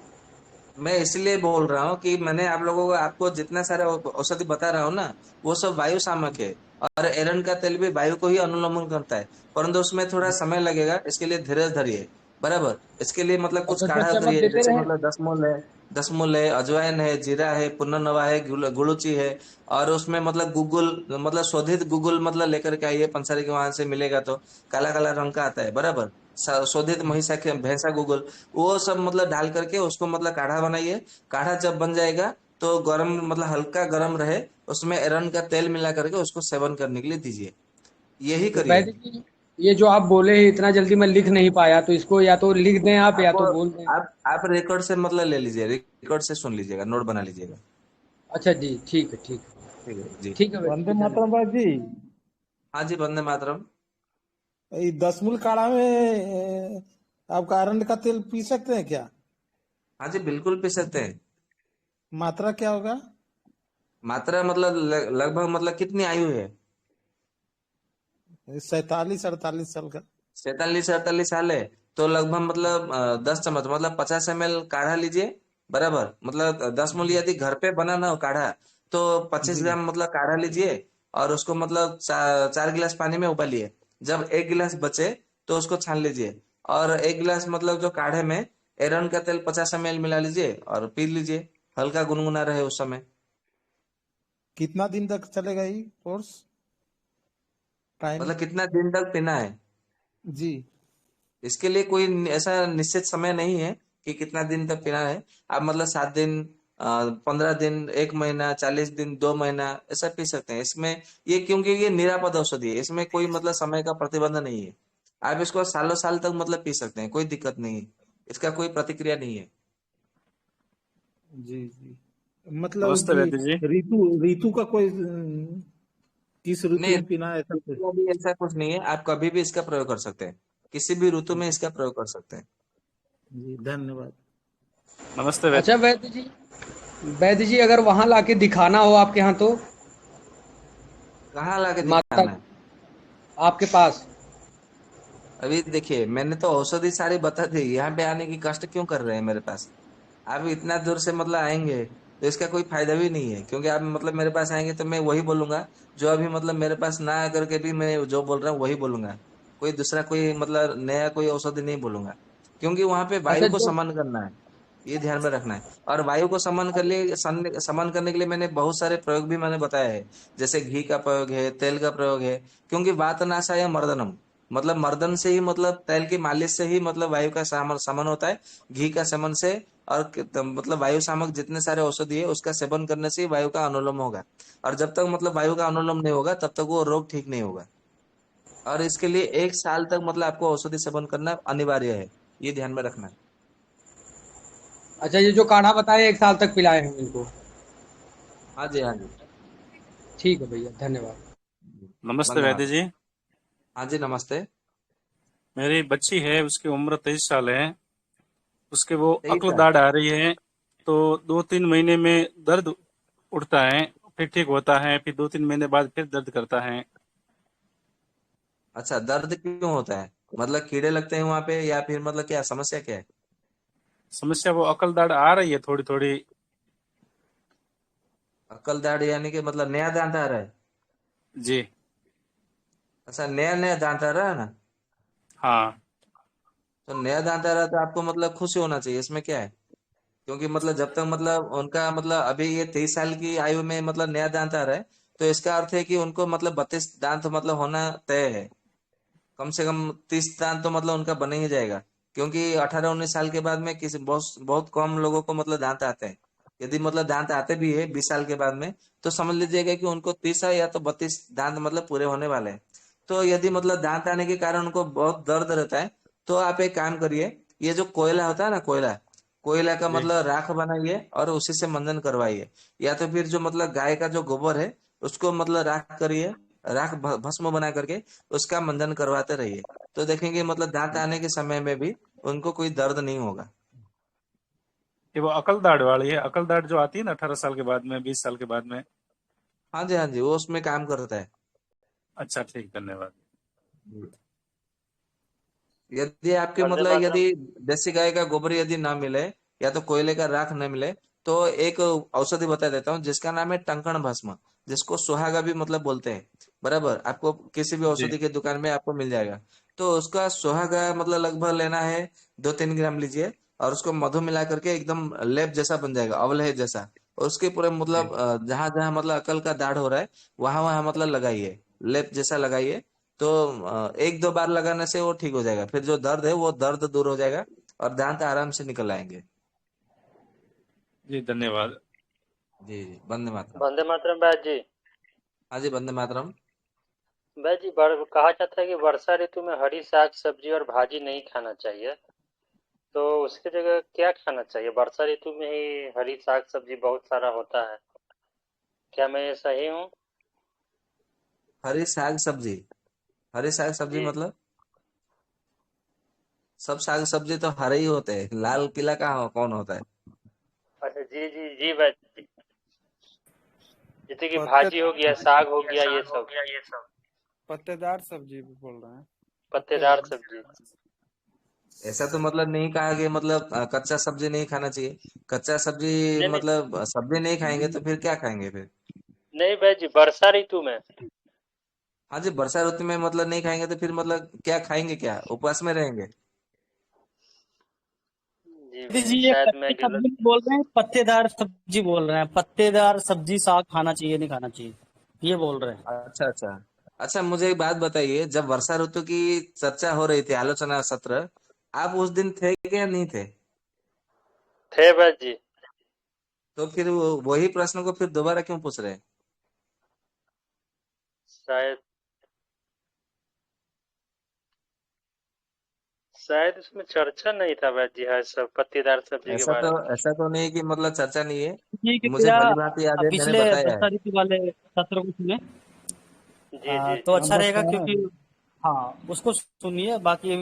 मैं इसलिए बोल रहा हूँ कि मैंने आप लोगों को आपको जितना सारा औषधि बता रहा हूँ ना, वो सब वायु शामक है। और एरंड का तेल भी वायु को ही अनुलोमन करता है, परंतु उसमें थोड़ा समय लगेगा, इसके लिए धीरज धरिए। बराबर। इसके लिए मतलब और कुछ जब तक काढ़ा चमक करिए, देते जैसे रहे। मतलब 10 मूल है, 10 मूल है, अजवाइन है, जीरा है, पुनर्नवा है, गुड़ुचि है। और उसमें मतलब गूगल, मतलब शोधित गूगल मतलब लेकर के आइए, पंसारी के वहां से मिलेगा, तो काला काला रंग का आता है। बराबर। शोधित महिषा के भैंसा गूगल, वो सब मतलब डाल करके उसको मतलब काढ़ा बनाइए। काढ़ा जब बन जाएगा तो गरम मतलब हल्का गरम रहे, उसमें एरंड का तेल मिला करके उसको सेवन करने के लिए दीजिए। यही तो करिए। वैद्य जी ये जो आप बोले इतना जल्दी मैं लिख नहीं पाया, तो इसको या तो लिख दें आप या आपको तो बोल दें। आप रिकॉर्ड से मतलब ले लीजिए, रिकॉर्ड से सुन लीजिएगा, नोट बना लीजिएगा। अच्छा जी, ठीक है, ठीक है। ठीक है जी। ठीक है वैद्य वंदे जी, मातरम धन्यवाद। बाजी। हाँ जी, वंदे मातरम। ये 10 मूल काढ़ा में आप अरंड का तेल पी सकते हैं क्या? हाँ जी, बिल्कुल पी सकते हैं। मात्रा क्या होगा? मात्रा मतलब लगभग मतलब कितनी आयु है? 47-48 साल का। 47 से 48 साल है, तो लगभग मतलब 10 चम्मच मतलब 50 ml काढ़ा लीजिए। बराबर। मतलब 10 मूल जी यदि घर पे बना ना हो काढ़ा, तो 25 ग्राम मतलब काढ़ा लीजिए, और उसको मतलब 4 गिलास पानी में उबालिए। जब 1 गिलास बचे तो उसको छान लीजिए, और 1 गिलास मतलब जो काढ़े में एरंड का तेल 50 ml मिला लीजिए और पी लीजिए। हल्का गुनगुना रहे उस समय। कितना दिन तक चलेगा ये कोर्स? टाइम? मतलब कितना दिन तक पीना है, जी। इसके लिए कोई ऐसा निश्चित समय नहीं है कि कितना दिन तक पीना है। आप मतलब 7 दिन, 15 दिन, 1 महीना, 40 दिन, 2 महीना ऐसा पी सकते हैं इसमें। ये क्योंकि ये निरापद औषधि है, इसमें कोई मतलब समय का प्रतिबंध नहीं है। आप इसको सालों साल तक मतलब पी सकते हैं, कोई दिक्कत नहीं है। इसका कोई प्रतिक्रिया नहीं है। जी जी। मतलब नमस्ते कि वैद्य जी। ऋतु ऋतु का कोई किस ऋतु नहीं, में पीना है ऐसा कुछ? ऋतु अभी ऐसा कुछ नहीं है, आप कभी भी इसका प्रयोग कर सकते हैं, किसी भी ऋतु में इसका प्रयोग कर सकते हैं। जी धन्यवाद। नमस्ते वैद्य। अच्छा वैद्य जी अगर वहां लाके दिखाना हो आपके यहाँ तो कहाँ लाके माता दिखाना है? आपके पास। अभी देखिए, मैंने तो औषधि सारी बता दी, यहाँ पे आने की कष्ट क्यों कर रहे हैं मेरे पास? आप इतना दूर से मतलब आएंगे तो इसका कोई फायदा भी नहीं है, क्योंकि आप मतलब मेरे पास आएंगे तो मैं वही बोलूंगा जो अभी मतलब मेरे पास ना आकर के भी मैं जो बोल रहा हूँ वही बोलूंगा। कोई दूसरा कोई मतलब नया कोई औषधि नहीं बोलूंगा, क्योंकि वहां पे अच्छा वायु को जो समन करना है, ये ध्यान में रखना है। और वायु को समन कर लिए समन करने के लिए मैंने बहुत सारे प्रयोग भी मैंने बताया है, जैसे घी का प्रयोग है, तेल का प्रयोग है। क्योंकि वातनाशा या मर्दनम, मतलब मर्दन से ही मतलब तेल की मालिश से ही मतलब वायु का समन होता है। घी का सेवन से और मतलब वायु शामक जितने सारे औषधि है उसका सेवन करने से ही वायु का अनुलोम होगा। और जब तक मतलब वायु का अनुलोम नहीं होगा तब तक वो रोग ठीक नहीं होगा। और इसके लिए 1 साल तक मतलब आपको औषधि सेवन करना अनिवार्य है, ये ध्यान में रखना है। अच्छा ये जो काढ़ा बताया 1 साल तक पिलाए हैं इनको। हाँ जी, हाँ जी। ठीक है भैया, धन्यवाद। नमस्ते धन्यवाद। वैद्य जी। हाँ जी, नमस्ते। मेरी बच्ची है, उसकी उम्र 23 साल है। उसके वो सही अक्ल था। दाढ़ आ रही है, तो 2-3 महीने में दर्द उठता है, फिर ठीक होता है, फिर 2-3 महीने बाद फिर दर्द करता है। अच्छा, दर्द क्यों होता है? मतलब कीड़े लगते हैं वहां पे, या फिर मतलब क्या समस्या क्या है? समस्या वो अकल दाढ़ आ रही है थोड़ी थोड़ी। अक्कल दाढ़ यानी कि मतलब नया दांत आ रहा है? जी। अच्छा, नया नया दांत आ रहा है ना? हाँ। तो नया दांत आ रहा है तो आपको मतलब खुशी होना चाहिए, इसमें क्या है? क्योंकि मतलब जब तक मतलब उनका मतलब अभी ये 23 साल की आयु में मतलब नया दांत आ रहा है, तो इसका अर्थ है कि उनको मतलब 32 दांत मतलब होना तय है। कम से कम 30 दांत तो मतलब उनका बन ही जाएगा, क्योंकि 18-19 साल के बाद में किसी बहुत बहुत कम लोगों को मतलब दांत आते हैं। यदि मतलब दांत आते भी है 20 साल के बाद में, तो समझ लीजिएगा कि उनको 30 है या तो 32 दांत मतलब पूरे होने वाले हैं। तो यदि मतलब दांत आने के कारण उनको बहुत दर्द रहता है, तो आप एक काम करिए, ये जो कोयला होता है ना, कोयला कोयला का जी मतलब राख बनाइए और उसी से मंजन करवाइए। या तो फिर जो मतलब गाय का जो गोबर है उसको मतलब राख करिए, भस्म बना करके उसका मंजन करवाते रहिए। तो देखेंगे मतलब दांत आने के समय में भी उनको कोई दर्द नहीं होगा। ये वो अकल दाढ़ वाली है, अकल दाढ़ जो आती है ना 18 साल के बाद में, 20 साल के बाद में। हाँ जी, हाँ जी, वो उसमें काम करता है। अच्छा ठीक, धन्यवाद। यदि आपके वंदे मतलब मातरम। यदि देसी गाय का गोबर यदि ना मिले या तो कोयले का राख न मिले, तो एक औषधि बता देता हूँ जिसका नाम है टंकण भस्म, जिसको सुहागा भी मतलब बोलते हैं। बराबर, आपको किसी भी जी औषधि की दुकान में आपको मिल जाएगा। तो उसका सुहागा मतलब लगभग लेना है, 2-3 ग्राम लीजिए, और उसको मधु मिला करके एकदम लेप जैसा बन जाएगा, अवलेह जैसा। और उसके पूरे जी मतलब जहां जहां मतलब अकल का दाढ़ हो रहा है वहां वहां मतलब लगाइए, लेप जैसा लगाइए। तो 1-2 बार लगाने से वो ठीक हो जाएगा, फिर जो दर्द है वो दर्द दूर हो जाएगा और दांत आराम से निकल आएंगे। जी, धन्यवाद। जी जी, वंदे मातरम। वंदे मातरम बैद जी। हाँ जी, वंदे मातरम। बैद जी, कहा जाता है कि वर्षा ऋतु में हरी साग सब्जी और भाजी नहीं खाना चाहिए, तो उसकी जगह क्या खाना चाहिए? वर्षा ऋतु में ही हरी साग सब्जी बहुत सारा होता है, क्या मैं ये सही हूँ? हरी साग सब्जी, हरी साग सब्जी जी। मतलब सब साग सब्जी तो हरे ही होते हैं, लाल किला का कौन होता है? अच्छा, जी जी जी बैद जी। जैसे कि भाजी हो गया, साग हो गया, ये सब पत्तेदार सब्जी भी बोल रहे हैं। पत्तेदार पत्तेदार। सब्जी। ऐसा तो मतलब नहीं कहा कि मतलब कच्चा सब्जी नहीं खाना चाहिए। कच्चा सब्जी नहीं नहीं मतलब सब्जी नहीं खाएंगे तो फिर क्या खाएंगे फिर? नहीं बैद जी, वर्षा ऋतु में। हाँ जी, वर्षा ऋतु में मतलब नहीं खाएंगे तो फिर मतलब क्या खाएंगे, क्या उपवास में रहेंगे? जी दीदी भाई, जी, ये शायद कच्ची मैं सब्जी गलत। नहीं बोल रहे हैं, पत्तेदार सब्जी बोल रहे हैं। पत्तेदार सब्जी साग खाना चाहिए नहीं खाना चाहिए, ये बोल रहे हैं। अच्छा अच्छा। अच्छा, मुझे एक बात बताइए, जब वर्षा ऋतु की चर्चा हो रही थी, आलोचना सत्र, आप उस दिन थे क्या या नहीं थे? थे बैद जी। तो फिर वही प्रश्न को फिर दोबारा क्यों पूछ रहे हैं? शायद शायद इसमें चर्चा नहीं था बैद जी, हाँ सब पत्तेदार सब्जी के बारे में। ऐसा तो नहीं कि मतलब चर्चा नहीं है। जी मुझे कृपया भली भांति याद है, मैंने पिछले बताया है। वर्षा ऋतु वाले सत्र को सुने, जी जी तो जी। अच्छा रहेगा, क्योंकि हाँ उसको सुनिए, बाकी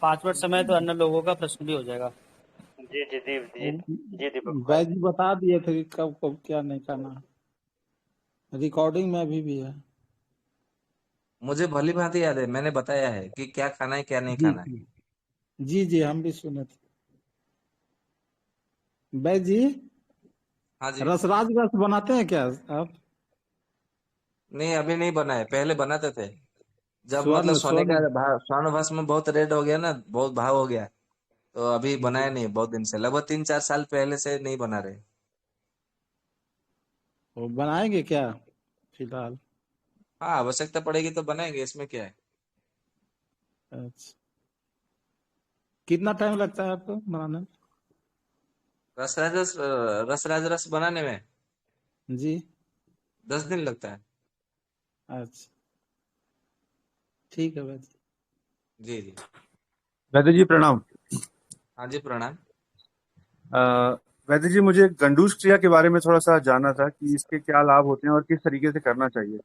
5 मिनट समय तो अन्य लोगों का प्रश्न भी हो जाएगा। जी जी जी जी। जी दीपक भाई। बैज बता दिए थे कि कब कब क्या नहीं करना। रिकॉर्डिंग में अभी भी है। मुझे भली भांति याद है, मैंने बताया है कि क्या खाना है क्या नहीं जी खाना है। जी जी जी, हम भी सुने थे। बैज जी, हाँ जी। रसराज रस बनाते हैं क्या आप? नहीं, अभी नहीं बनाए, पहले बनाते थे। जब मतलब स्वर्ण सोने का स्वर्ण। भाव, स्वर्ण भस्म बहुत रेट हो गया ना, बहुत भाव हो गया। तो अभी जी, बनाया नहीं, बहुत दिन से, लगभग 3-4 साल पहले से नहीं बना रहे। वो बनाएंगे क्या फिलहाल? हाँ, आवश्यकता पड़ेगी तो बनाएंगे, इसमें क्या है। अच्छा, कितना टाइम लगता है आपको बनाने में? रसराज रस बनाने में जी। 10 दिन लगता है। अच्छा, ठीक है बैज। जी जी। वैद्य जी प्रणाम। हाँ जी, प्रणाम। वैद्य जी, मुझे गंडूस क्रिया के बारे में थोड़ा सा जानना था कि इसके क्या लाभ होते हैं और किस तरीके से करना चाहिए।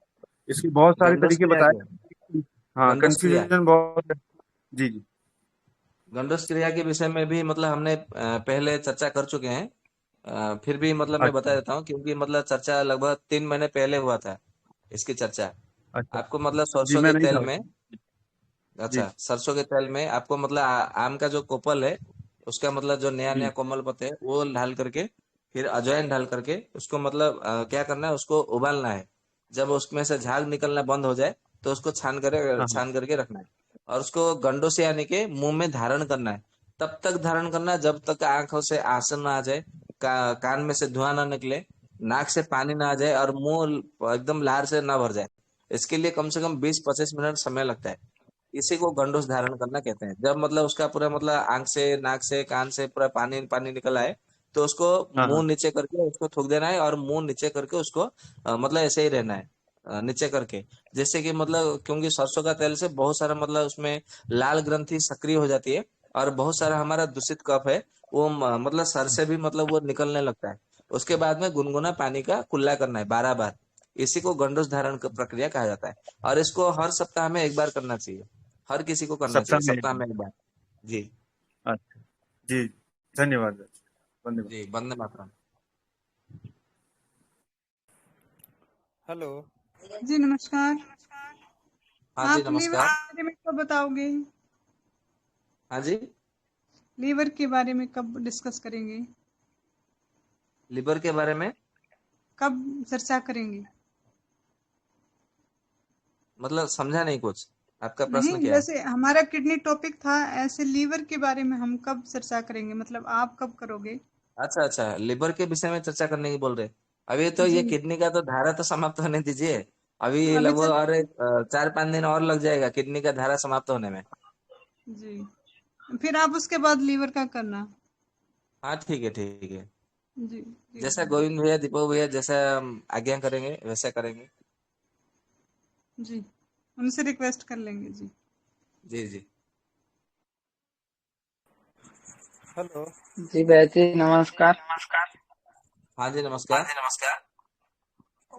इसके बहुत सारे गंडोस तरीके क्रिया बताए। के, हाँ, गंडोस क्रिया, कंफ्यूजन बहुत है। जी जी। गंडोस क्रिया के विषय में भी मतलब हमने पहले चर्चा कर चुके हैं। फिर भी मतलब मैं बता अच्छा देता हूँ, क्योंकि मतलब चर्चा लगभग 3 महीने पहले हुआ था इसकी चर्चा। अच्छा। आपको मतलब जी, सरसों मैं के नहीं तेल था। में, जी अच्छा, सरसों के तेल में आपको मतलब आम का जो कोपल है उसका मतलब जो नया नया जी। कोमल पत्ते है वो डाल करके, फिर अजवाइन डाल करके उसको मतलब क्या करना है, उसको उबालना है। जब उसमें से झाग निकलना बंद हो जाए तो उसको हाँ हाँ। छान करके रखना है। और उसको गंडों से यानी कि मुंह में धारण करना है। तब तक धारण करना है जब तक आंखों से आंसू ना आ जाए, कान में से धुआं ना निकले, नाक से पानी ना आ जाए और मुंह एकदम लार से ना भर जाए, इसके लिए कम से कम 20-25 मिनट समय लगता है। इसी को गंडोस धारण करना कहते हैं। जब मतलब उसका पूरा मतलब आंख से, नाक से, कान से पूरा पानी पानी निकल आए, तो उसको हाँ मुंह हाँ। नीचे करके उसको थूक देना है, और मुंह नीचे करके उसको मतलब ऐसे ही रहना है, नीचे करके। जैसे कि मतलब क्योंकि सरसों का तेल से बहुत सारा मतलब उसमें लाल ग्रंथि सक्रिय हो जाती है, और बहुत सारा हमारा दूषित कफ है वो मतलब सर से भी मतलब वो निकलने लगता है। उसके बाद में गुनगुना पानी का कुल्ला करना है 12 बार। इसी को गंडोस धारण प्रक्रिया कहा जाता है, और इसको हर सप्ताह में एक बार करना चाहिए। हर किसी को करना सप्ताह चाहिए में एक सप्ताह बार। में एक बार। जी। अच्छा। जी, धन्यवाद भाई। धन्यवाद। जी, वंदे मातरम। हेलो। जी नमस्कार। हाँ जी, आप लीवर नमस्कार। के बारे में कब बताओगे? हाँ जी। लीवर के बारे में कब डिस्कस करेंगे? लिवर के बारे में कब चर्चा करेंगे? मतलब समझा नहीं कुछ, आपका नहीं, प्रश्न क्या है? जैसे हमारा किडनी टॉपिक था, ऐसे लीवर के बारे में हम कब चर्चा करेंगे, मतलब आप कब करोगे? अच्छा अच्छा, लिवर के विषय में चर्चा करने की बोल रहे। अभी तो ये जी। किडनी का तो धारा तो समाप्त होने दीजिए। अभी अभी लगभग चल और 4-5 दिन और लग जाएगा किडनी का धारा समाप्त होने में। जी, फिर आप उसके बाद लीवर का करना। हाँ ठीक है, ठीक है। जी। जी जैसा गोविंद भैया, दीपक भैया जैसा आज्ञा करेंगे वैसा करेंगे। जी, उनसे रिक्वेस्ट कर लेंगे जी। जी जी। हेलो। जी वैसे नमस्कार। हाँ जी, नमस्कार।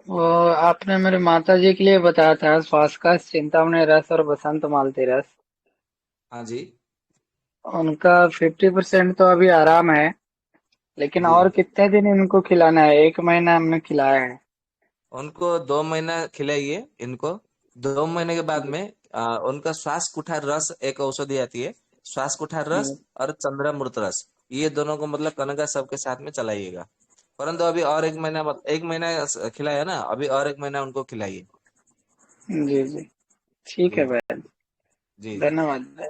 वो आपने मेरे माता जी के लिए बताया था श्वास का चिंतामणि रस और बसंत मालती रस। हाँ जी। उनका 50% तो अभी आराम है, लेकिन जी, और कितने दिन इनको खिलाना है? 1 महीना हमने खिलाया है। उनको 2 महीना खिलाइए इनको। 2 महीने के बाद में उनका श्वास कुठार रस एक औषधि आती है, श्वास कुठार रस हम्म, और चंद्रामृत रस, ये दोनों को मतलब कनका सबके साथ में चलाइएगा। परंतु अभी और 1 महीना, 1 महीना खिलाया ना, अभी और 1 महीना उनको खिलाइए। जी जी, ठीक है जी भाई। जी। जी धन्यवाद भाई।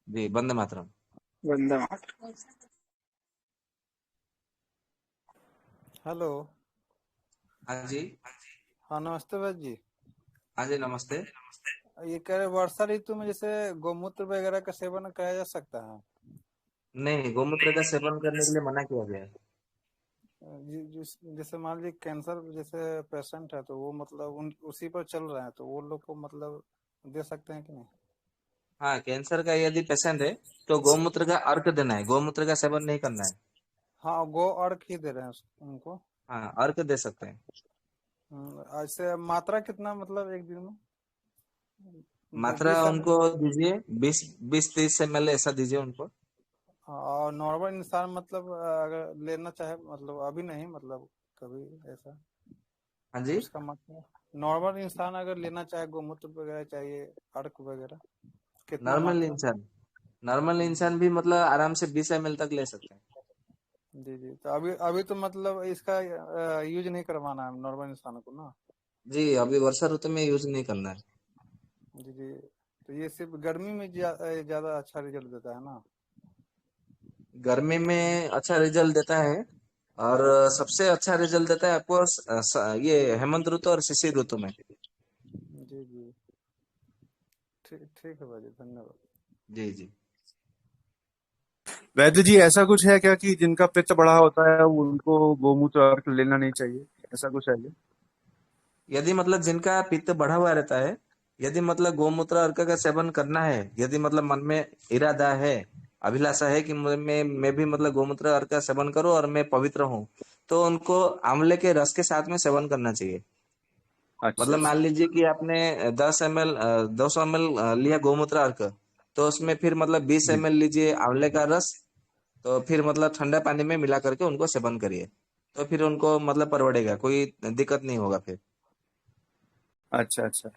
जी, वंदे मातरम। वंदे मातरम। हेलो। हाँ जी। हाँ नमस्ते वैद्य जी। हाँ जी, नमस्ते। ये कह रहे वर्षा ऋतु में जैसे गौमूत्र वगैरह का सेवन किया जा सकता है? नहीं, गौमूत्र का सेवन करने के लिए मना किया गया है। जैसे मान लीजिए कैंसर जैसे पेशेंट है तो वो मतलब उन उसी पर चल रहे हैं, तो वो लोग को मतलब दे सकते हैं कि नहीं? हाँ, कैंसर का यदि पेशेंट है तो गौमूत्र का अर्क देना है, गौमूत्र का सेवन नहीं करना है। हाँ, गो अर्क ही दे रहे हैं उनको। हाँ, अर्क दे सकते हैं। ऐसे मात्रा कितना मतलब एक दिन में? मात्रा 20 उनको दीजिए 20-30 ml ऐसा दीजिए उनको। और नॉर्मल इंसान मतलब अगर लेना चाहे मतलब अभी नहीं मतलब कभी ऐसा हाँ तो जी। उसका मतलब नॉर्मल इंसान अगर लेना चाहे गोमूत्र वगैरह चाहिए अर्क वगैरह कितना नॉर्मल मात्रा? इंसान, नॉर्मल इंसान भी मतलब आराम से 20 ml तक ले सकते हैं। जी जी, तो अभी अभी तो मतलब इसका यूज नहीं करवाना है नॉर्मल इंसानों को ना? जी, अभी वर्षा ऋतु में यूज नहीं करना है। जी जी, तो ये सिर्फ गर्मी में ज्यादा अच्छा रिजल्ट देता है ना? गर्मी में अच्छा रिजल्ट देता है, और सबसे अच्छा रिजल्ट देता है आपको ये हेमंत ऋतु और शिशिर ऋतु में। जी जी, ठीक ठीक है भाई, धन्यवाद। जी जी। वैद्य जी, ऐसा कुछ है क्या कि जिनका पित्त बढ़ा होता है उनको गोमूत्र अर्क लेना नहीं चाहिए? ऐसा कुछ है क्या? यदि मतलब जिनका पित्त बढ़ा हुआ रहता है, यदि मतलब गोमूत्र अर्क का सेवन करना है, यदि मतलब मन में इरादा है, अभिलाषा है कि मैं भी मतलब गोमूत्र अर्क का सेवन करूं और मैं पवित्र हूं, तो उनको आंवले के रस के साथ में सेवन करना चाहिए। अच्छा मतलब मान अच्छा। लीजिए कि आपने 10 ml 200 ml लिया गोमूत्र अर्क, तो उसमें फिर मतलब बीस जी। एम एल लीजिए आंवले का रस। तो फिर मतलब ठंडा पानी में मिला करके उनको सेवन करिए, तो फिर उनको मतलब परवड़ेगा, कोई दिक्कत नहीं होगा फिर। अच्छा अच्छा।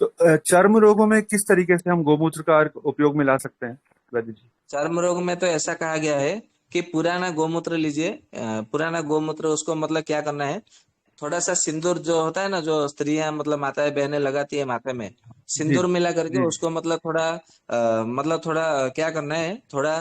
तो चर्म रोगों में किस तरीके से हम गोमूत्र का अर्क उपयोग में ला सकते हैं वैद्य जी? चर्म रोग में तो ऐसा कहा गया है कि पुराना गोमूत्र लीजिए, पुराना गोमूत्र उसको मतलब क्या करना है, थोड़ा सा सिंदूर जो होता है ना, जो स्त्रियां मतलब माताएं बहनें लगाती है माथे में, जी सिंदूर मिला करके जी। उसको मतलब थोड़ा मतलब थोड़ा क्या करना है, थोड़ा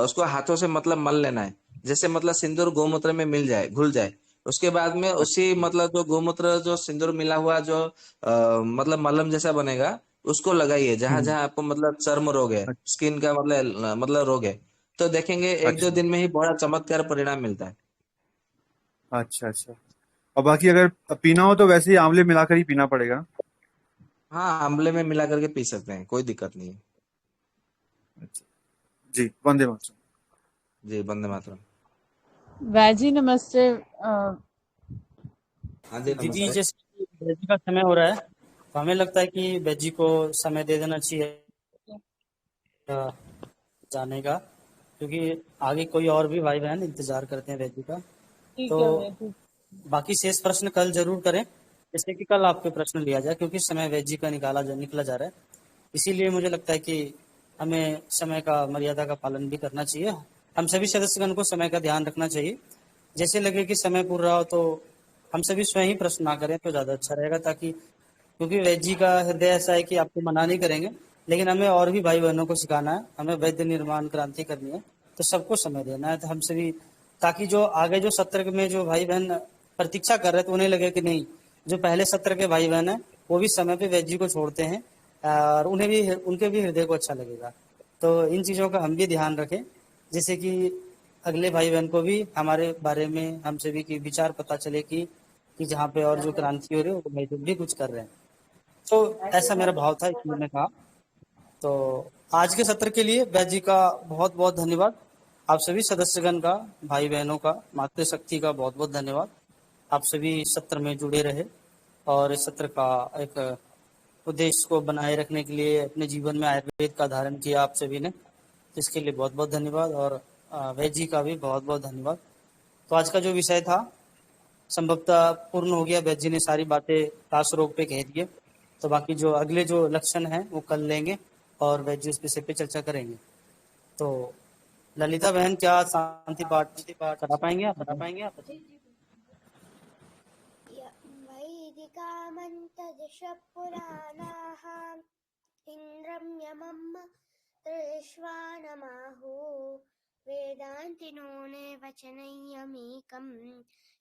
उसको हाथों से मतलब मल लेना है, जैसे मतलब सिंदूर गोमूत्र में मिल जाए, घुल जाए। उसके बाद में उसी मतलब जो गोमूत्र जो सिंदूर मिला हुआ जो मतलब मलहम जैसा बनेगा, उसको लगाइए जहां हम्म। जहां आपको मतलब चर्म रोग है, स्किन का मतलब रोग है। तो देखेंगे एक दो अच्छा दिन में ही बड़ा चमत्कार परिणाम मिलता है। अच्छा अच्छा। और बाकी अगर पीना हो तो वैसे ही आंवले मिलाकर ही पीना पड़ेगा। हाँ, आंवले में मिला करके पी सकते हैं, कोई दिक्कत नहीं है। अच्छा जी, वंदे मातरम। जी, वंदे मातरम। वैजी नमस्ते। हाँ जी, दीदी नमस्ते। जैसे कि बैजी का समय हो रहा है, तो हमें लगता है कि बैजी को समय दे देना चाहिए जाने का, क्योंकि आगे कोई और भी भाई बहन इंतजार करते हैं बैजी का। ठीक तो है भैया, ठीक। बाकी शेष प्रश्न कल जरूर करें, जैसे कि कल आपके प्रश्न लिया जाए, क्योंकि समय बैजी का निकला जा रहा है। इसीलिए मुझे लगता है कि हमें समय का मर्यादा का पालन भी करना चाहिए। हम सभी सदस्यगण को समय का ध्यान रखना चाहिए। जैसे लगे कि समय पूरा रहा हो तो हम सभी स्वयं ही प्रश्न ना करें तो ज़्यादा अच्छा रहेगा, ताकि, क्योंकि वैद्य जी का हृदय ऐसा है कि आपको मना नहीं करेंगे, लेकिन हमें और भी भाई बहनों को सिखाना है, हमें वैद्य निर्माण क्रांति करनी है, तो सबको समय देना है। तो हम सभी, ताकि जो आगे जो सत्र में जो भाई बहन प्रतीक्षा कर रहे थे उन्हें लगे कि नहीं, जो पहले सत्र के भाई बहन है वो भी समय पे वैद्य जी को छोड़ते हैं, और उन्हें भी, उनके भी हृदय को अच्छा लगेगा। तो इन चीज़ों का हम भी ध्यान रखें, जैसे कि अगले भाई बहन को भी हमारे बारे में हम सभी की विचार पता चले कि जहाँ पे और जो क्रांति हो रही है वो भाई लोग भी कुछ कर रहे हैं। तो ऐसा मेरा भाव था, इसलिए मैंने कहा। तो आज के सत्र के लिए बैज जी का बहुत बहुत धन्यवाद। आप सभी सदस्यगण का, भाई बहनों का, मातृशक्ति का बहुत बहुत धन्यवाद। आप सभी इस सत्र में जुड़े रहे और इस सत्र का एक उद्देश्य को बनाए रखने के लिए अपने जीवन में आयुर्वेद का धारण किया आप सभी ने, इसके लिए बहुत बहुत धन्यवाद। और वैद्य जी का भी बहुत बहुत धन्यवाद। तो आज का जो विषय था संभवतः पूर्ण हो गया, वैद्य जी ने सारी बातें ताश रोग पे कह दी है। तो बाकी जो अगले जो लक्षण हैं वो कल लेंगे और वैद्य जी उस विषय पे चर्चा करेंगे। तो ललिता बहन क्या शांति पाठ करा पाएंगे आप? बता पाएंगे आप? वैदिकामन्तदशपुराणाः इन्द्रं यमं त्रिश्वानमाहो वेदान्तिनो वचनयमेकं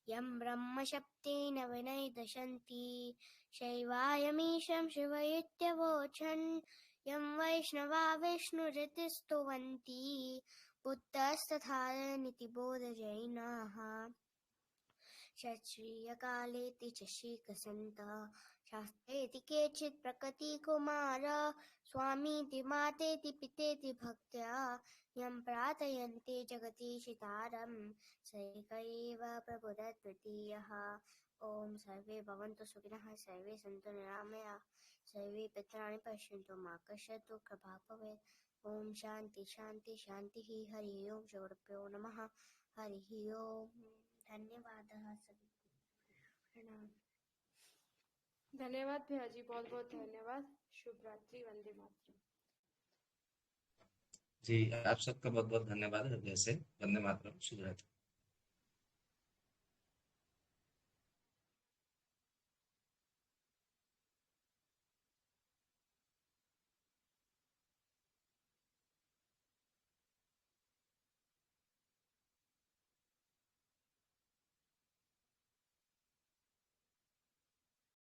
यं ब्रह्मशब्देन विनैदशन्ति शैवायमीशं शिवयित्यवोचन् यं वैष्णवा विष्णुरिति स्तुवन्ति बुद्धस्तथा नितिबोधजैनाः क्षत्रियकालेति च शीकसन्तः शास्त्रेति केचित् प्रकृतिकुमार स्वामीति मातेति पितेति भक्त्या यं प्रार्थयन्ते जगदीशितारं स एक एव प्रभुरद्वितीयः। ॐ सर्वे भवन्तु सुखिनः, सर्वे सन्तु निरामयाः, सर्वे पितराणि पश्यन्तु मा कश्चित् दुःखभाग् भवेत्। ॐ शान्ति शान्ति शान्तिः। हरि ओं। श्रीगुरुभ्यो नमः। हरि ओं। धन्यवादः सभी। प्रणाम। धन्यवाद भैया जी, बहुत बहुत धन्यवाद। शुभ रात्रि, वंदे मातरम। जी, आप सबका बहुत बहुत धन्यवाद हृदय से। वंदे मातरम। शुभ रात्रि।